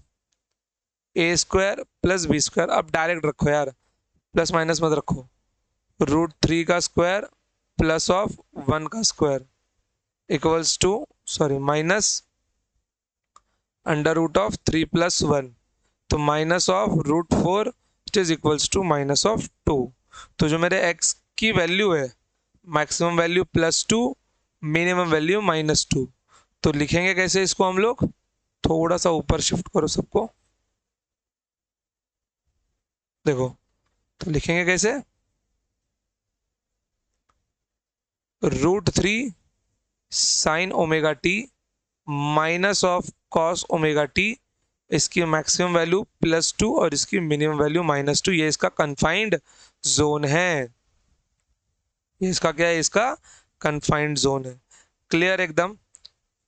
A square plus B square. अब डायरेक्ट रखो यार, प्लस माइनस मत रखो, √3 का स्क्वायर प्लस ऑफ 1 का square equals to, sorry, minus under root of 3 + 1, तो minus of √4 it is equals to minus of 2। तो जो मेरे x की वैल्यू है, मैक्सिमम वैल्यू +2, मिनिमम वैल्यू -2। तो लिखेंगे कैसे इसको हम लोग, थोड़ा सा ऊपर शिफ्ट करो सबको, देखो। तो लिखेंगे कैसे, √3 sine omega t minus of cos omega T, इसकी मैक्सिमम वैल्यू +2 और इसकी मिनिमम वैल्यू -2। ये इसका कन्फाइंड जोन है, ये इसका क्या है, इसका कन्फाइंड जोन है। क्लियर एकदम,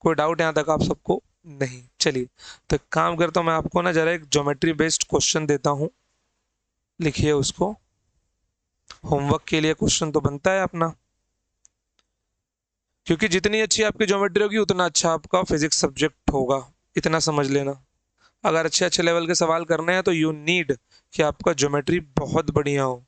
कोई डाउट यहाँ तक आप सबको नहीं? चलिए, तो काम करता हूँ मैं आपको ना जरा एक ज्योमेट्री बेस्ड क्वेश्चन देता हूँ, लिखिए उसको। होमवर्क के लिए क्वेश्चन तो बनता है अपना, क्योंकि जितनी अच्छी आपकी ज्योमेट्री होगी उतना अच्छा आपका फिजिक्स सब्जेक्ट होगा, इतना समझ लेना। अगर अच्छे अच्छे लेवल के सवाल करने हैं तो यू नीड कि आपका ज्योमेट्री बहुत बढ़िया हो।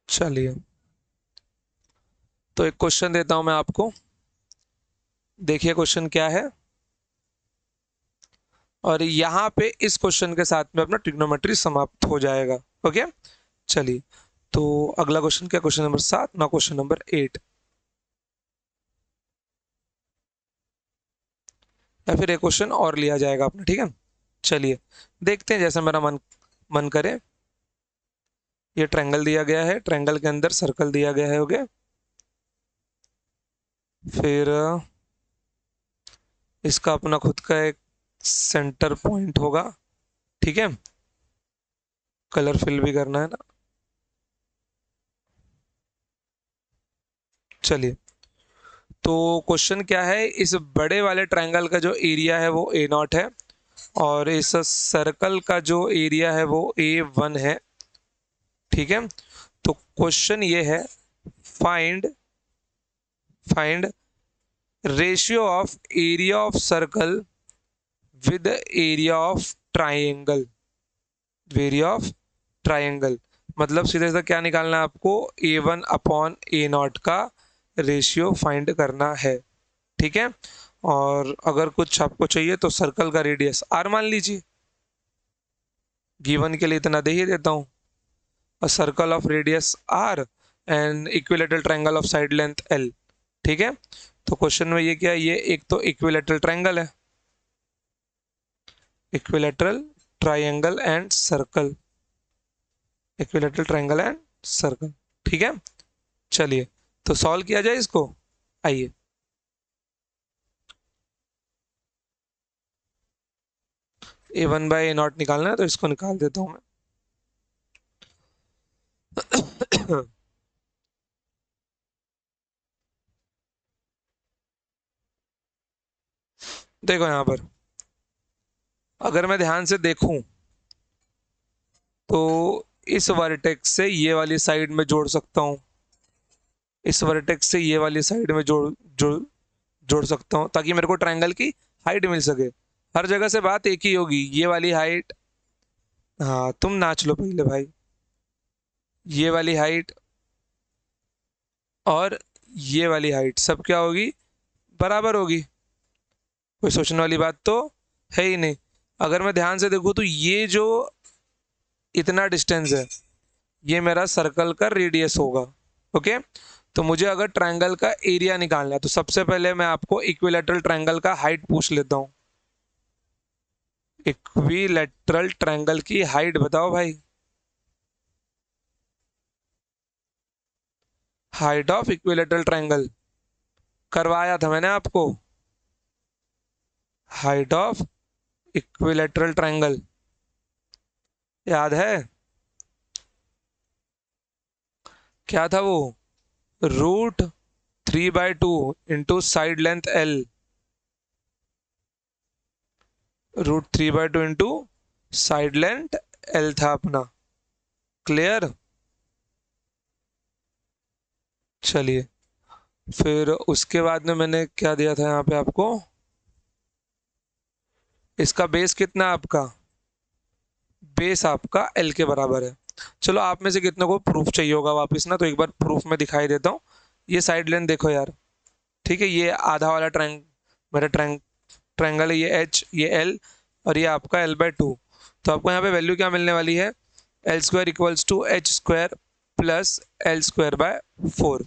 चलिए, तो एक क्वेश्चन देता हूं मैं आपको, देखिए क्वेश्चन क्या है। और यहाँ पे इस क्वेश्चन के साथ में अपना ट्रिग्नोमेट्री समाप्त हो जाएगा, ओके। चलिए, तो अगला क्वेश्चन क्या, क्वेश्चन नंबर 7 ना क्वेश्चन नंबर 8, या फिर एक क्वेश्चन और लिया जाएगा अपना, ठीक है। चलिए देखते हैं जैसा मेरा मन मन करे। ये ट्रायंगल दिया गया है, ट्रायंगल के अंदर सर्कल दिया गया है, ओके। फिर इसका अपना खुद का एक सेंटर पॉइंट होगा, ठीक है। कलर फिल भी करना है ना। चलिए, तो क्वेश्चन क्या है, इस बड़े वाले ट्रायंगल का जो एरिया है वो ए नॉट है, और इस सर्कल का जो एरिया है वो A1 है, ठीक है। तो क्वेश्चन ये है, find find ratio of area of circle with area of triangle, area of triangle. मतलब सीधे सीधे क्या निकालना है आपको, A1/A0 का रेशियो फाइंड करना है, ठीक है। और अगर कुछ आपको चाहिए तो सर्कल का रेडियस R मान लीजिए, गिवन के लिए इतना दे ही देता हूं। A circle of radius R and equilateral triangle of side length L, ठीक है। तो क्वेश्चन में ये क्या है, ये एक तो इक्विलेटरल ट्रायंगल है, equilateral triangle and circle, equilateral triangle and circle, ठीक है। चलिए, तो सॉल्व किया जाए इसको, आइए। A1/A0 निकालना है, तो इसको निकाल देता हूं मैं। देखो यहां पर, अगर मैं ध्यान से देखूं तो इस वर्टेक्स से ये वाली साइड में जोड़ सकता हूं, इस वर्टेक्स से ये वाली साइड में जोड़ जोड़ जोड़ सकता हूं, ताकि मेरे को ट्रायंगल की हाइट मिल सके। हर जगह से बात एक ही होगी, ये वाली हाइट, हाँ तुम नाच लो पहले भाई, ये वाली हाइट और ये वाली हाइट सब क्या होगी, बराबर होगी। कोई सोचने वाली बात तो है ही नहीं। अगर मैं ध्यान से देखूं तो ये जो इतना डिस्टेंस है, ये मेरा सर्कल का रेडियस होगा, ओके। तो मुझे अगर ट्रायंगल का एरिया निकालना है तो सबसे पहले मैं आपको इक्विलेटरल ट्रायंगल का हाइट पूछ लेता हूं। इक्विलेटरल ट्रायंगल की हाइट बताओ भाई, हाइट ऑफ इक्विलेटरल ट्रायंगल करवाया था मैंने आपको, हाइट ऑफ इक्विलेटरल ट्रायंगल याद है, क्या था वो, √3/2 into side length L, √3/2 into side length L था अपना, क्लियर। चलिए, फिर उसके बाद में मैंने क्या दिया था यहाँ पे आपको, इसका बेस कितना आपका, बेस आपका L के बराबर है। चलो, आप में से कितने को प्रूफ चाहिए होगा वापस ना, तो एक बार प्रूफ में दिखाई देता हूँ। ये साइड लेंथ देखो यार, ठीक है, ये आधा वाला मेरा ट्रायंगल है, ये H, ये L, और ये आपका L/2। तो आपको यहाँ पे वैल्यू क्या मिलने वाली है, L² = H² प्लस L²/4।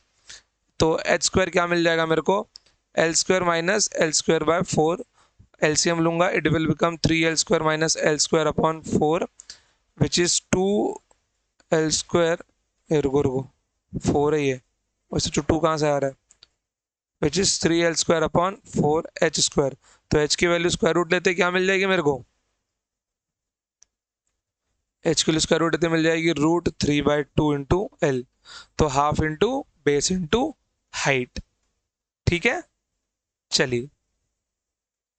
तो H² क्या मिल जाएगा मेरे को, L² माइनस L²/4, एलसीएम लूंगा, it will become 3L² minus L²/4 which is 2L², रुको रुको, 4 है ये, वैसे 2 कहाँ से आ रहा है, विच इज 3L²/4 H²। तो H की वैल्यू स्क्वायर रूट लेते क्या मिल जाएगी मेरे को, H की स्क्वायर रूट लेते मिल जाएगी √3/2 इंटू L, तो half into base into height, ठीक है। चलिए,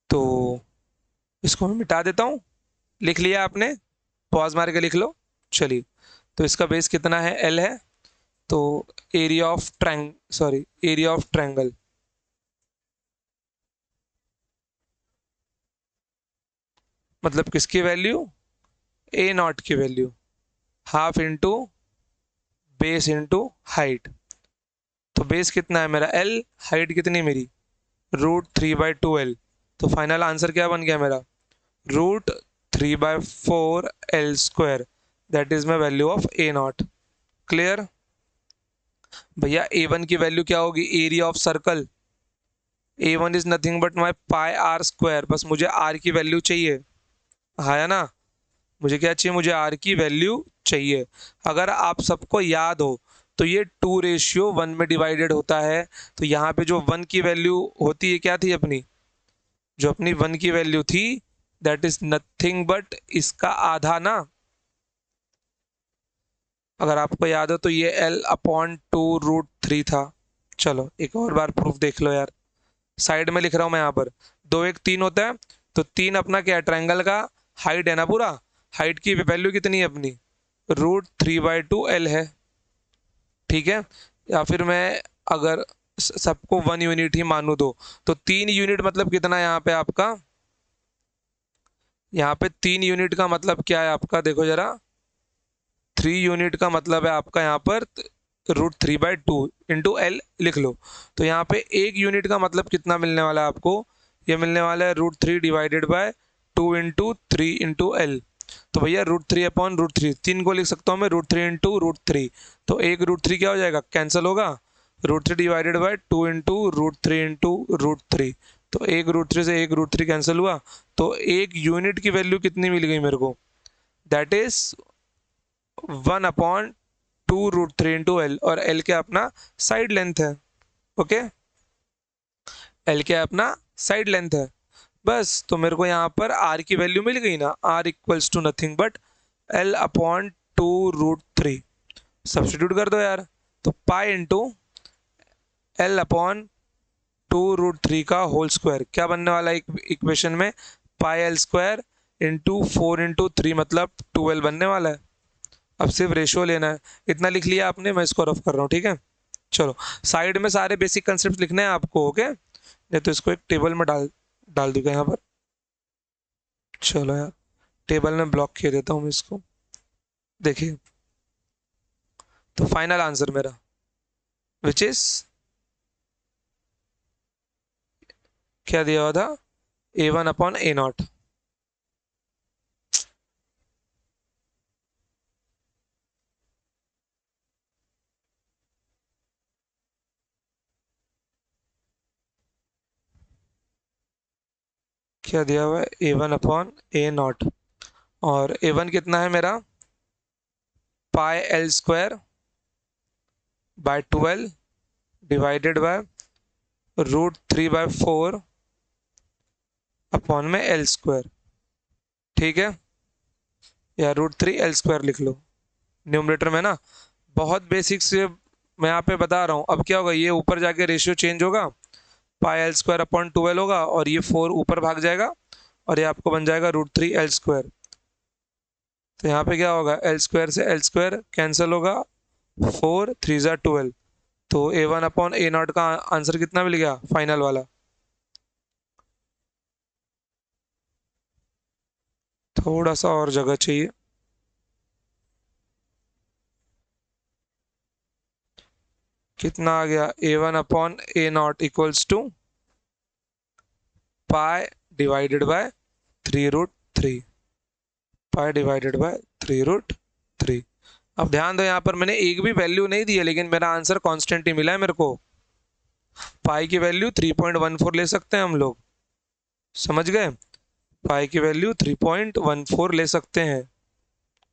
तो इसको मैं मिटा देता हूं, लिख लिया आपने, पॉज मार के लिख लो। चलिए, तो इसका बेस कितना है, L है, तो एरिया ऑफ ट्रायंगल, मतलब किसकी वैल्यू, A0 की value, half into base into height. तो बेस कितना है मेरा L, हाइट कितनी मेरी √3/2L। तो फाइनल आंसर क्या बन गया मेरा, √3/4L², that is my value of A0, clear. भैया A1 की वैल्यू क्या होगी, area of circle, A1 is nothing but my πr², बस मुझे R की वैल्यू चाहिए, हाँ है ना, मुझे क्या चाहिए, मुझे R की वैल्यू चाहिए। अगर आप सबको याद हो तो ये 2:1 में डिवाइडेड होता है। तो यहाँ पे जो 1 की वैल्यू होती है क्या थी अपनी, जो अपनी 1 की वैल्यू थी दैट इज नथिंग बट इसका आधा ना। अगर आपको याद हो तो ये L/2√3 था। चलो एक और बार प्रूफ देख लो यार, साइड में लिख रहा हूं मैं यहाँ पर। 2 1 3 होता है, तो 3 अपना क्या है, ट्रायंगल का हाइट है ना पूरा। हाइट की वैल्यू कितनी है अपनी, √3/2 L है। ठीक है, या फिर मैं अगर सबको 1 यूनिट ही मानू तो 3 यूनिट मतलब कितना यहाँ पे आपका, यहाँ पे 3 यूनिट का मतलब क्या है आपका, देखो जरा 3 यूनिट का मतलब है आपका यहाँ पर √3/2 × L लिख लो। तो यहाँ पे 1 यूनिट का मतलब कितना मिलने वाला है आपको, ये मिलने वाला है √3/2 × 3 × L। तो भैया √3/√3 3 को लिख सकता हूँ मैं √3 × √3। तो एक √3 क्या हो जाएगा, कैंसिल होगा। √3/2 × 2 तो एक √3 से एक √3 कैंसिल हुआ। तो एक यूनिट की वैल्यू कितनी मिल गई मेरे को, दैट इज 1/2√3 × L। और L क्या अपना साइड लेंथ है। ओके, L क्या अपना साइड लेंथ है। बस तो मेरे को यहाँ पर R की वैल्यू मिल गई ना, R equals to nothing but L/2√3। Substitute कर दो यार, तो पाई इंटू L/2√3 का होल स्क्वायर क्या बनने वाला है इक्वेशन में, πL² × 4 × 3 मतलब 12 बनने वाला है। अब सिर्फ रेशियो लेना है, इतना लिख लिया आपने, मैं इसको रफ कर रहा हूँ। ठीक है, चलो साइड में सारे बेसिक कंसेप्ट लिखने हैं आपको। ओके, नहीं तो इसको एक टेबल में डाल डाल दूंगा यहाँ पर। चलो यार, टेबल में ब्लॉक किए देता हूँ मैं इसको। देखिए, तो फाइनल आंसर मेरा विच इज क्या दिया हुआ था, A1/A0। क्या दिया हुआ है, A1/A0। और A1 कितना है मेरा, πL² / 12 डिवाइडेड बाय √3/4 अपॉन में L²। ठीक है, या √3 L² लिख लो न्यूमरेटर में ना। बहुत बेसिक से मैं यहाँ पे बता रहा हूँ। अब क्या होगा, ये ऊपर जाके रेशियो चेंज होगा, πL² / 12 होगा और ये 4 ऊपर भाग जाएगा और ये आपको बन जाएगा √3 L²। तो यहाँ पे क्या होगा, L² से L² कैंसिल होगा, 4 3 ज़ा 12। तो A1/A0 का आंसर कितना मिल गया फाइनल वाला, थोड़ा सा और जगह चाहिए। कितना आ गया, A1/A0 equals to pi divided by 3√3, pi divided by 3√3। अब ध्यान दो, यहाँ पर मैंने एक भी वैल्यू नहीं दी है, लेकिन मेरा आंसर कांस्टेंट ही मिला है मेरे को। पाई की वैल्यू 3.14 ले सकते हैं हम लोग, समझ गए। पाई की वैल्यू 3.14 ले सकते हैं।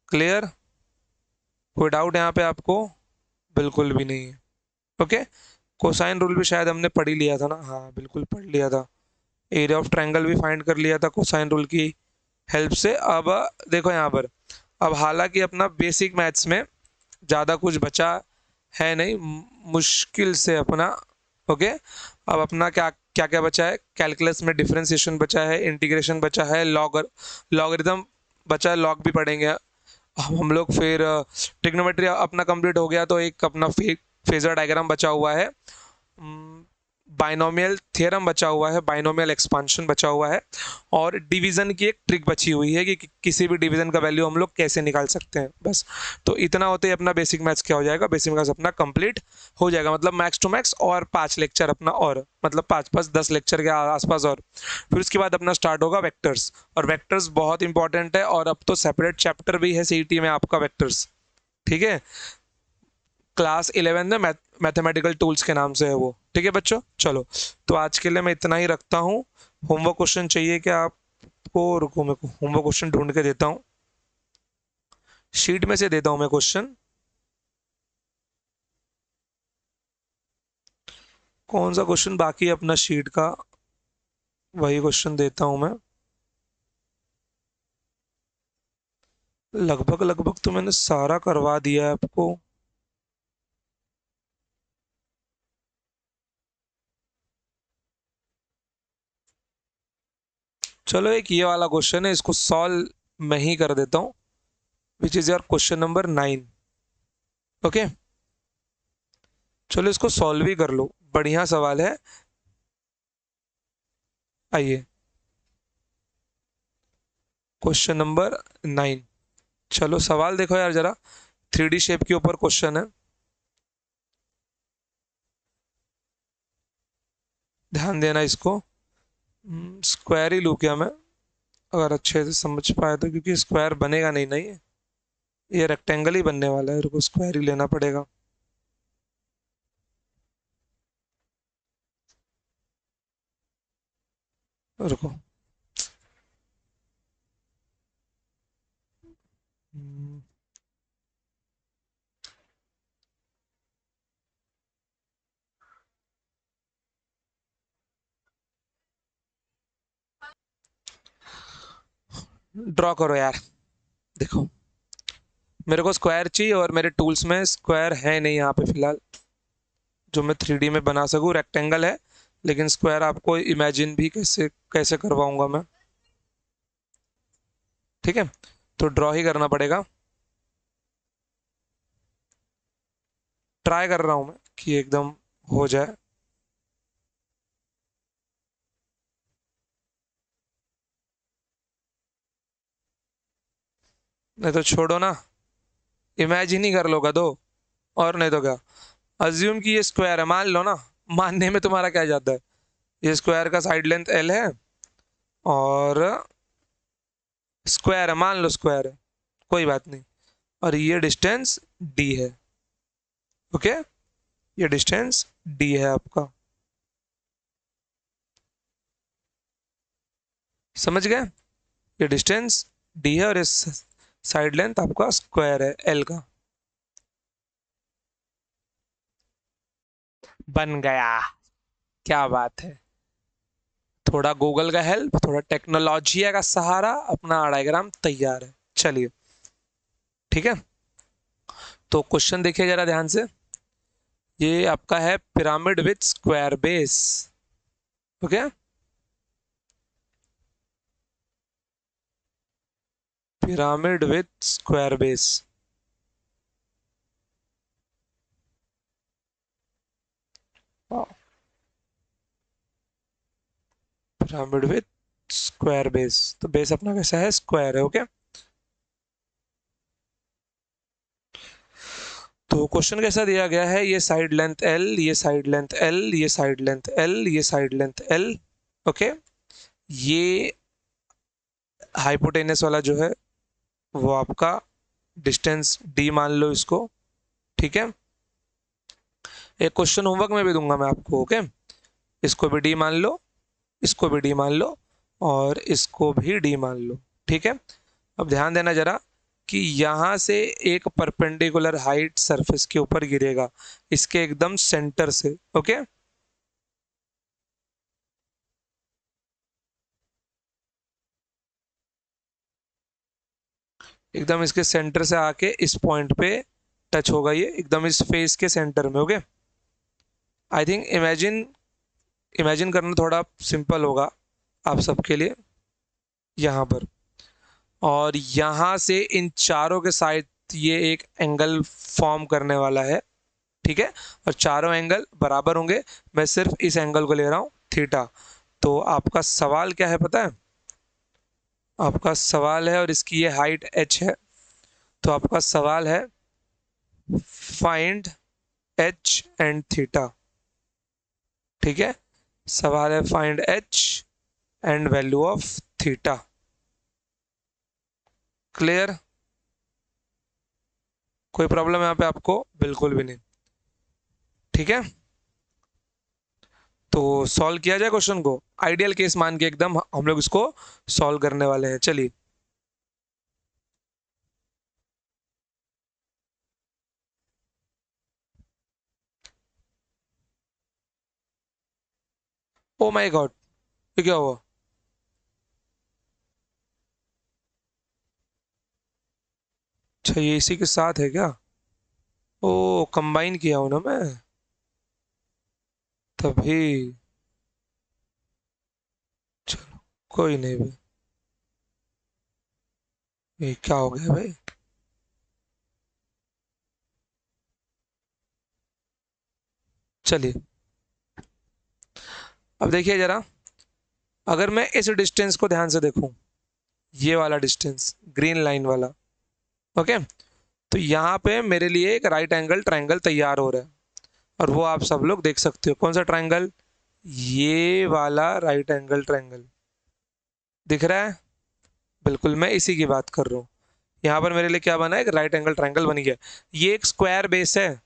क्लियर, कोई डाउट यहाँ पे आपको, बिल्कुल भी नहीं है। ओके, कोसाइन रूल भी शायद हमने पढ़ ही लिया था ना, हाँ बिल्कुल पढ़ लिया था। एरिया ऑफ ट्रायंगल भी फाइंड कर लिया था कोसाइन रूल की हेल्प से। अब देखो यहाँ पर, अब हालांकि अपना बेसिक मैथ्स में ज़्यादा कुछ बचा है नहीं, मुश्किल से अपना। ओके, अब अपना क्या क्या क्या बचा है, कैलकुलस में डिफरेंशिएशन बचा है, इंटीग्रेशन बचा है, लॉगरिथम बचा है, लॉग भी पढ़ेंगे हम लोग। फिर ट्रिग्नोमेट्री अपना कंप्लीट हो गया, तो एक अपना फेजर डायग्राम बचा हुआ है, बाइनोमियल थ्योरम बचा हुआ है, बाइनोमियल एक्सपांशन बचा हुआ है, और डिवीजन की एक ट्रिक बची हुई है कि किसी भी डिवीजन का वैल्यू हम लोग कैसे निकाल सकते हैं। बस तो इतना होते ही अपना बेसिक मैथ्स क्या हो जाएगा, बेसिक मैथ्स अपना कंप्लीट हो जाएगा। मतलब मैक्स टू मैक्स और 5 लेक्चर अपना, और मतलब 5 5 10 लेक्चर के आसपास। और फिर उसके बाद अपना स्टार्ट होगा वेक्टर्स, और वेक्टर्स बहुत इंपॉर्टेंट है, और अब तो सेपरेट चैप्टर भी है सीईटी में आपका वेक्टर्स। ठीक है, क्लास 11 में मैथमेटिकल टूल्स के नाम से है वो। ठीक है बच्चों, चलो तो आज के लिए मैं इतना ही रखता हूँ। होमवर्क क्वेश्चन चाहिए क्या आपको, रुको मेरे को होमवर्क क्वेश्चन ढूंढ के देता हूँ, शीट में से देता हूँ मैं क्वेश्चन। कौन सा क्वेश्चन बाकी है अपना शीट का, वही क्वेश्चन देता हूं मैं। लगभग लगभग तो मैंने सारा करवा दिया है आपको। चलो एक ये वाला क्वेश्चन है, इसको सॉल्व मैं ही कर देता हूँ, which is your question number 9। Okay, चलो इसको सॉल्व ही कर लो, बढ़िया सवाल है। आइए, क्वेश्चन नंबर 9। चलो सवाल देखो यार जरा, 3D शेप के ऊपर क्वेश्चन है, ध्यान देना इसको। स्क्वायर ही लूँ क्या मैं, अगर अच्छे से समझ पाए तो, क्योंकि स्क्वायर बनेगा नहीं ना, ये रेक्टेंगल ही बनने वाला है, रुको स्क्वायर ही लेना पड़ेगा। रुको, ड्रॉ करो यार। देखो, मेरे को स्क्वायर चाहिए और मेरे टूल्स में स्क्वायर है नहीं यहाँ पे फिलहाल, जो मैं 3D में बना सकूँ। रेक्टेंगल है, लेकिन स्क्वायर आपको इमेजिन भी कैसे कैसे करवाऊंगा मैं। ठीक है, तो ड्रॉ ही करना पड़ेगा। ट्राई कर रहा हूँ मैं कि एकदम हो जाए। नहीं तो छोड़ो ना, इमेजिन ही कर लोगा दो, और नहीं तो क्या। अज्यूम कि ये स्क्वायर है, मान लो ना, मानने में तुम्हारा क्या जाता है। ये स्क्वायर का साइड लेंथ एल है, और स्क्वायर है, मान लो स्क्वायर है, कोई बात नहीं, और ये डिस्टेंस डी है। ओके, ये डिस्टेंस डी है आपका, समझ गए। ये डिस्टेंस डी है और इस साइड लेंथ आपका स्क्वायर है एल का। बन गया, क्या बात है। थोड़ा गूगल का हेल्प, थोड़ा टेक्नोलॉजी का सहारा, अपना डायग्राम तैयार है। चलिए, ठीक है, तो क्वेश्चन देखिए जरा ध्यान से। ये आपका है pyramid with square base. Okay, pyramid with square base. Pyramid with square base, तो बेस अपना कैसा है, स्क्वायर है। ओके, तो क्वेश्चन कैसा दिया गया है, ये साइड लेंथ एल, ये साइड लेंथ एल, ये साइड लेंथ एल, ये साइड लेंथ एल। ओके, ये हाइपोटेनस वाला जो है वो आपका डिस्टेंस डी मान लो इसको। ठीक है, एक क्वेश्चन होमवर्क में भी दूंगा मैं आपको। ओके, इसको भी डी मान लो, इसको भी डी मान लो, और इसको भी डी मान लो। ठीक है, अब ध्यान देना जरा कि यहां से एक परपेंडिकुलर हाइट सरफेस के ऊपर गिरेगा, इसके एकदम सेंटर से। ओके, एकदम इसके सेंटर से आके इस पॉइंट पे टच होगा, ये एकदम इस फेस के सेंटर में। Okay, I think imagine imagine करना थोड़ा सिंपल होगा आप सबके लिए यहाँ पर। और यहाँ से इन चारों के साइड ये एक एंगल फॉर्म करने वाला है। ठीक है, और चारों एंगल बराबर होंगे, मैं सिर्फ इस एंगल को ले रहा हूँ थीटा। तो आपका सवाल क्या है पता है, आपका सवाल है, और इसकी ये हाइट h है, तो आपका सवाल है फाइंड h एंड थीटा। ठीक है, सवाल है find h and value of theta. Clear, कोई प्रॉब्लम यहाँ पे आपको, बिल्कुल भी नहीं। ठीक है, तो सॉल्व किया जाए क्वेश्चन को, आइडियल केस मान के एकदम हम लोग इसको सॉल्व करने वाले हैं। चलिए, ओ माय गॉड, ये क्या हुआ? अच्छा, ये इसी के साथ है क्या? ओ, कंबाइन किया हूं ना मैं, तभी। चलो, कोई नहीं भाई। ये क्या हो गया भाई? चलिए, अब देखिए जरा, अगर मैं इस डिस्टेंस को ध्यान से देखूं, ये वाला डिस्टेंस, ग्रीन लाइन वाला, ओके, तो यहाँ पे मेरे लिए एक राइट एंगल ट्रायंगल तैयार हो रहा है, और वो आप सब लोग देख सकते हो। कौन सा ट्रायंगल? ये वाला राइट एंगल ट्रायंगल दिख रहा है? बिल्कुल, मैं इसी की बात कर रहा हूँ। यहाँ पर मेरे लिए क्या बना है? एक राइट एंगल ट्रायंगल बन गया। ये एक स्क्वायर बेस है,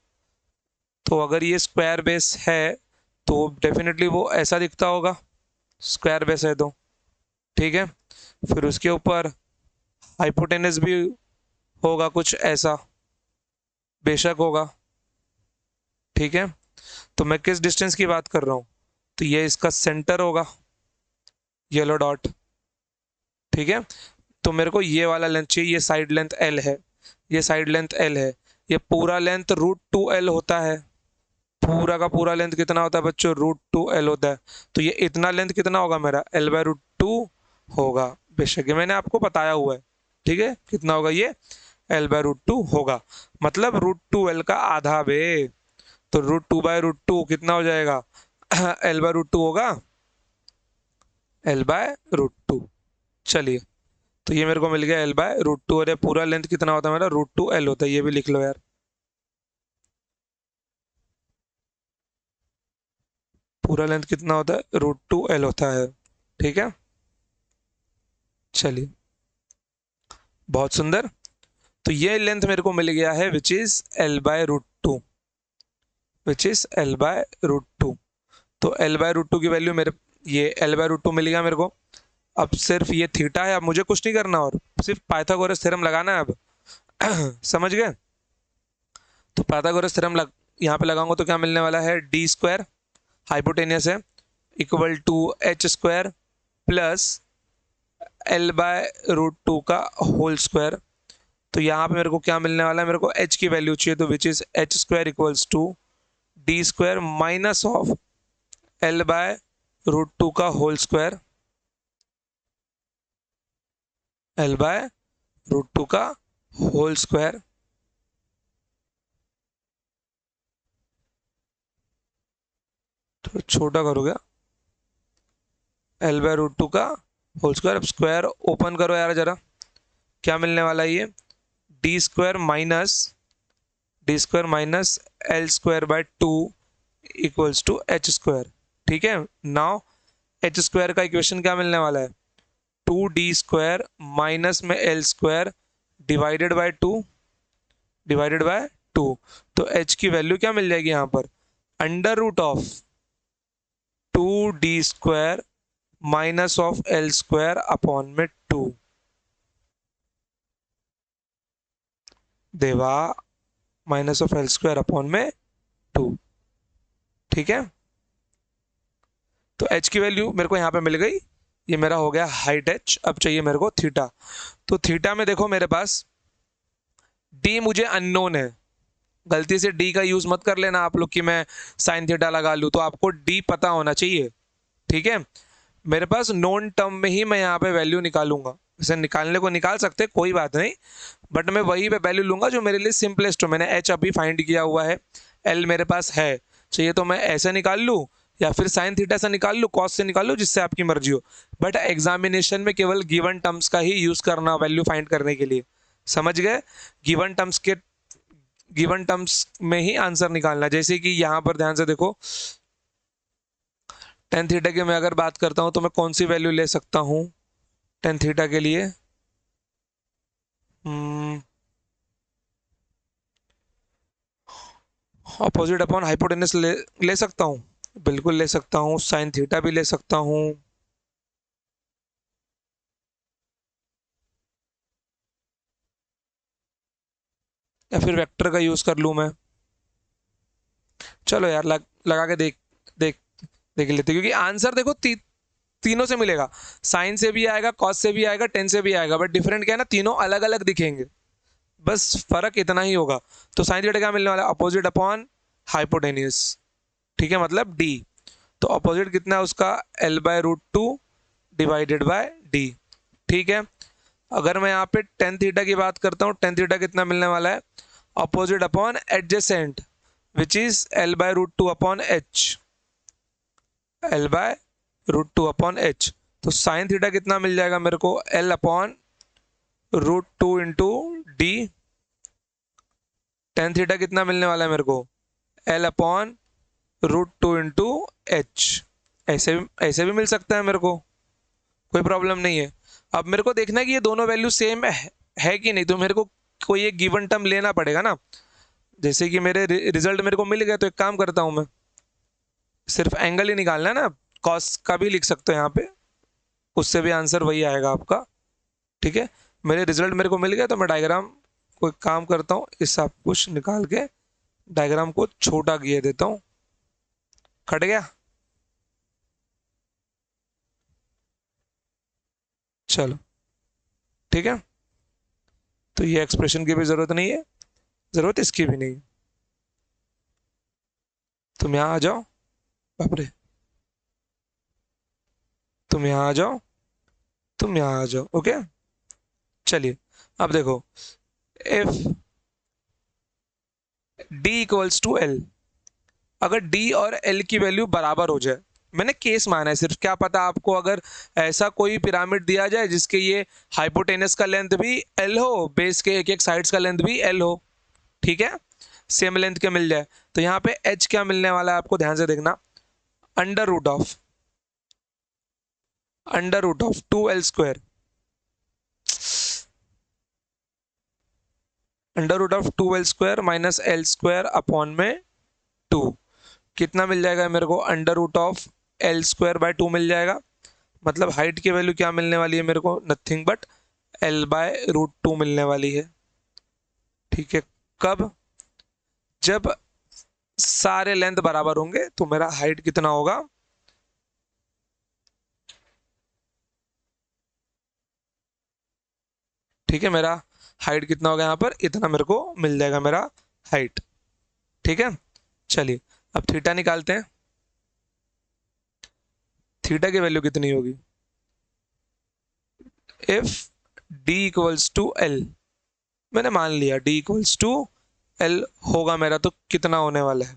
तो अगर ये स्क्वायर बेस है तो डेफिनेटली वो ऐसा दिखता होगा, स्क्वायर बेस है तो। ठीक है, फिर उसके ऊपर हाइपोटेनस भी होगा कुछ ऐसा, बेशक होगा। ठीक है, तो मैं किस डिस्टेंस की बात कर रहा हूँ? तो ये इसका सेंटर होगा, येलो डॉट। ठीक है, तो मेरे को ये वाला लेंथ चाहिए, ये साइड लेंथ एल है, ये साइड लेंथ एल है, ये पूरा लेंथ √2L होता है। पूरा का पूरा लेंथ कितना होता है बच्चों? √2L होता है। तो ये इतना लेंथ कितना होगा मेरा? L/√2 होगा। बेशक ये मैंने आपको बताया हुआ है। ठीक है, कितना होगा ये? L/√2 होगा। मतलब √2L का आधा बे। तो √2/√2 कितना हो जाएगा? L/√2 होगा, L/√2। चलिए, तो ये मेरे को मिल गया L/√2, और ये पूरा लेंथ कितना होता है मेरा? √2L होता है, ये भी लिख लो यार। पूरा लेंथ कितना होता है? √2L होता है। ठीक है, चलिए, बहुत सुंदर। तो ये लेंथ मेरे को मिल गया है, which is L/√2, which is L/√2। तो L/√2 की वैल्यू मेरे, ये L/√2 मिल गया मेरे को। अब सिर्फ ये थीटा है, अब मुझे कुछ नहीं करना, और सिर्फ पाइथागोरस थ्योरम लगाना है अब। समझ गए? तो पाइथागोरस थ्योरम यहाँ पे लगाऊंगा तो क्या मिलने वाला है? डी स्क्वायर, हाइपोटेनियस है, equal to h square plus L/√2 का होल स्क्वायर। तो यहाँ पे मेरे को क्या मिलने वाला है? मेरे को h की वैल्यू चाहिए, तो which is h square equals to d square minus of L/√2 का होल स्क्वायर, L/√2 का होल स्क्वायर। तो छोटा करोगे, L/√2 का होल स्क्वायर। अब स्क्वायर ओपन करो यार जरा, क्या मिलने वाला है ये? D square minus L²/2 equals to h square. ठीक है, नाउ एच स्क्वायर का इक्वेशन क्या मिलने वाला है? 2D² माइनस में L² डिवाइडेड बाय 2। तो एच की वैल्यू क्या मिल जाएगी यहाँ पर? √Of 2D² minus of L² upon में 2। देवा, माइनस ऑफ L² अपॉन में 2। ठीक है, तो एच की वैल्यू मेरे को यहाँ पे मिल गई। ये मेरा हो गया हाइट एच। अब चाहिए मेरे को थीटा। तो थीटा में देखो मेरे पास डी मुझे अननोन है। गलती से डी का यूज मत कर लेना आप लोग कि मैं साइन थीटा लगा लूँ, तो आपको डी पता होना चाहिए। ठीक है, मेरे पास नॉन टर्म में ही मैं यहाँ पे वैल्यू निकालूंगा। इसे निकालने को निकाल सकते, कोई बात नहीं, बट मैं वही पे वैल्यू लूंगा जो मेरे लिए सिंपलेस्ट हो। मैंने एच अभी फाइंड किया हुआ है, एल मेरे पास है, चाहिए तो मैं ऐसे निकाल लूँ, या फिर साइन थीटा से निकाल लूँ, कॉस से निकाल लूँ, जिससे आपकी मर्जी हो। बट एग्जामिनेशन में केवल गिवन टर्म्स का ही यूज करना वैल्यू फाइंड करने के लिए। समझ गए? गिवन टर्म्स के, गिवन टर्म्स में ही आंसर निकालना। जैसे कि यहाँ पर ध्यान से देखो, टेन थीटा की मैं अगर बात करता हूँ तो मैं कौन सी वैल्यू ले सकता हूँ टेन थीटा के लिए? अपोजिट अपॉन हाइपोटेनस ले सकता हूँ, बिल्कुल ले सकता हूँ। साइन थीटा भी ले सकता हूँ, या फिर वेक्टर का यूज कर लूँ मैं। चलो यार, लगा के देख देख देख लेते क्योंकि आंसर देखो तीनों से मिलेगा, साइन से भी आएगा, कॉस से भी आएगा, टेन से भी आएगा, बट डिफरेंट क्या है ना, तीनों अलग अलग दिखेंगे, बस फर्क इतना ही होगा। तो साइन थीटा क्या मिलने वाला है, अपोजिट अपॉन हाइपोटेन्यूस, ठीक है, मतलब डी। तो अपोजिट कितना है उसका, L/√2 डिवाइडेड बाय डी, ठीक है। अगर मैं यहाँ पे टेन थीटा की बात करता हूँ, टेन थीटा कितना मिलने वाला है, opposite upon adjacent which is L/√2 upon H, L/√2 upon H. तो साइन थीटा कितना मिल जाएगा मेरे को, L/√2 into D. Tan theta कितना मिलने वाला है मेरे को, L/√2 इंटू एच। ऐसे भी मिल सकता है मेरे को, कोई प्रॉब्लम नहीं है। अब मेरे को देखना है कि ये दोनों वैल्यू सेम है कि नहीं, तो मेरे को कोई एक गिवन टर्म लेना पड़ेगा ना। जैसे कि मेरे रिजल्ट मेरे को मिल गया, तो एक काम करता हूं मैं, सिर्फ एंगल ही निकालना है ना, कॉस का भी लिख सकते हो यहाँ पे, उससे भी आंसर वही आएगा आपका, ठीक है। मेरे रिजल्ट मेरे को मिल गया, तो मैं डायग्राम कोई काम करता हूँ, इस सब कुछ निकाल के डायग्राम को छोटा किए देता हूँ, कट गया, चलो ठीक है। तो ये एक्सप्रेशन की भी जरूरत नहीं है, जरूरत इसकी भी नहीं। तुम यहां आ जाओ, बापरे, तुम यहां आ जाओ, तुम यहां आ जाओ, ओके। चलिए अब देखो, if d equals to l, अगर d और l की वैल्यू बराबर हो जाए, मैंने केस माना है सिर्फ, क्या पता आपको अगर ऐसा कोई पिरामिड दिया जाए जिसके ये हाइपोटेनस का लेंथ भी l हो, बेस के एक एक साइड्स का लेंथ भी l हो, ठीक है, सेम लेंथ के मिल जाए, तो यहाँ पे h क्या मिलने वाला है आपको, ध्यान से देखना, under root of 2l², under root of 2l² minus l² upon में 2, कितना मिल जाएगा मेरे को, under root of L² by 2 मिल जाएगा। मतलब हाइट की वैल्यू क्या मिलने वाली है मेरे को, नथिंग बट L/√2 मिलने वाली है, ठीक है। कब, जब सारे लेंथ बराबर होंगे, तो मेरा हाइट कितना होगा, ठीक है, मेरा हाइट कितना होगा यहाँ पर, इतना मेरे को मिल जाएगा मेरा हाइट, ठीक है। चलिए अब थीटा निकालते हैं, थीटा की वैल्यू कितनी होगी, if d equals to l, मैंने मान लिया d इक्वल्स टू एल होगा मेरा, तो कितना होने वाला है,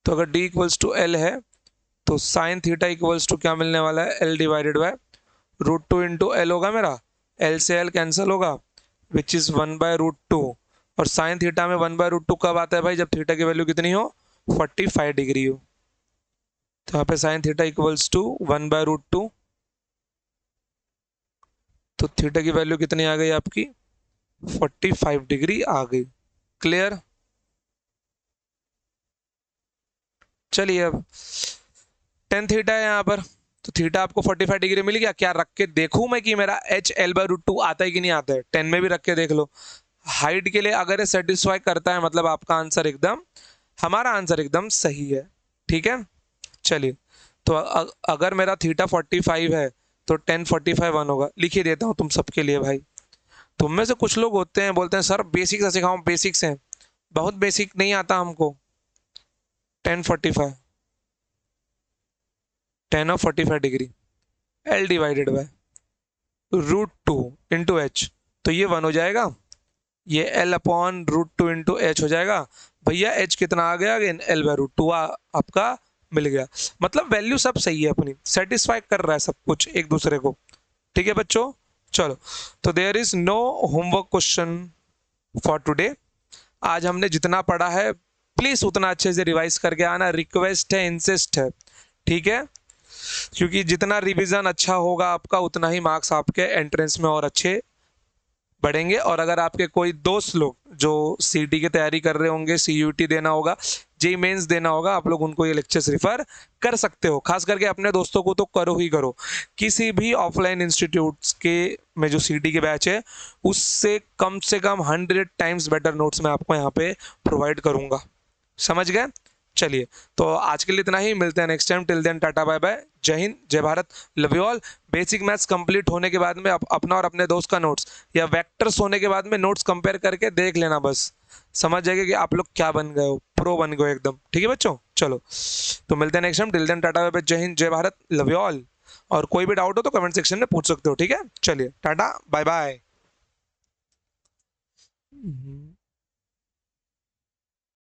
तो अगर d इक्वल्स टू एल है, तो साइन थीटा इक्वल्स टू क्या मिलने वाला है, l divided by √2 into L होगा मेरा, l से l कैंसिल होगा, विच इज 1/√2, और साइन थीटा में 1/√2 कब आता है भाई, जब थीटा की वैल्यू कितनी हो, 45 डिग्री हो। तो यहाँ पे साइन थीटा इक्वल्स टू 1/√2, तो थीटा की वैल्यू कितनी आ गई आपकी, 45 डिग्री आ गई, क्लियर। चलिए अब टेन थीटा है यहाँ पर, तो थीटा आपको 45 डिग्री मिल गया, क्या रख के देखूं मैं कि मेरा h L/√2 आता है कि नहीं आता है, 10 में भी रख के देख लो। हाइट के लिए अगर ये सेटिस्फाई करता है, मतलब आपका आंसर एकदम, हमारा आंसर एकदम सही है, ठीक है। चलिए तो अगर मेरा थीटा 45 है, तो 10 45 1 होगा, लिख ही देता हूँ तुम सबके लिए भाई। तुम में से कुछ लोग होते हैं, बोलते हैं सर बेसिक से सिखाओ, बेसिक्स हैं, बहुत बेसिक नहीं आता हमको। 10 45, 10 और 45 degree, L divided by √2 into H, तो ये 1 हो जाएगा, ये L/√2 इंटू एच हो जाएगा। भैया एच कितना आ गया, अगेन L/√2 आपका मिल गया। मतलब वैल्यू सब सही है अपनी, सेटिस्फाई कर रहा है सब कुछ एक दूसरे को, ठीक है बच्चों। चलो तो there is no homework question for today. आज हमने जितना पढ़ा है प्लीज उतना अच्छे से रिवाइज करके आना, रिक्वेस्ट है, इंसिस्ट है, ठीक है, क्योंकि जितना रिवीजन अच्छा होगा आपका, उतना ही मार्क्स आपके एंट्रेंस में और अच्छे बढ़ेंगे। और अगर आपके कोई दोस्त लोग जो सीटी की तैयारी कर रहे होंगे, सीयूटी देना होगा, जेई मेंस देना होगा, आप लोग उनको ये लेक्चर्स रिफर कर सकते हो। खास करके अपने दोस्तों को तो करो ही करो, किसी भी ऑफलाइन इंस्टीट्यूट्स के में जो सीटी के बैच है, उससे कम 100 टाइम्स बेटर नोट्स मैं आपको यहाँ पे प्रोवाइड करूंगा, समझ गए। चलिए, तो आज के लिए इतना ही, मिलते हैं next time. Till then tata bye bye, जय हिंद जय Bharat, love you all. Basic maths complete होने के बाद में अपना और अपने दोस्त का नोट्स या वेक्टर्स होने के बाद में नोट्स कंपेयर करके देख लेना, बस समझ जाएगा कि आप लोग क्या बन गए हो, प्रो बन गए हो एकदम। ठीक है बच्चों, चलो तो मिलते हैं next time. Till then tata bye bye, जय हिंद जय भारत, लव यू ऑल। और कोई भी डाउट हो तो कमेंट सेक्शन में पूछ सकते हो, ठीक है। चलिए टाटा बाय बाय।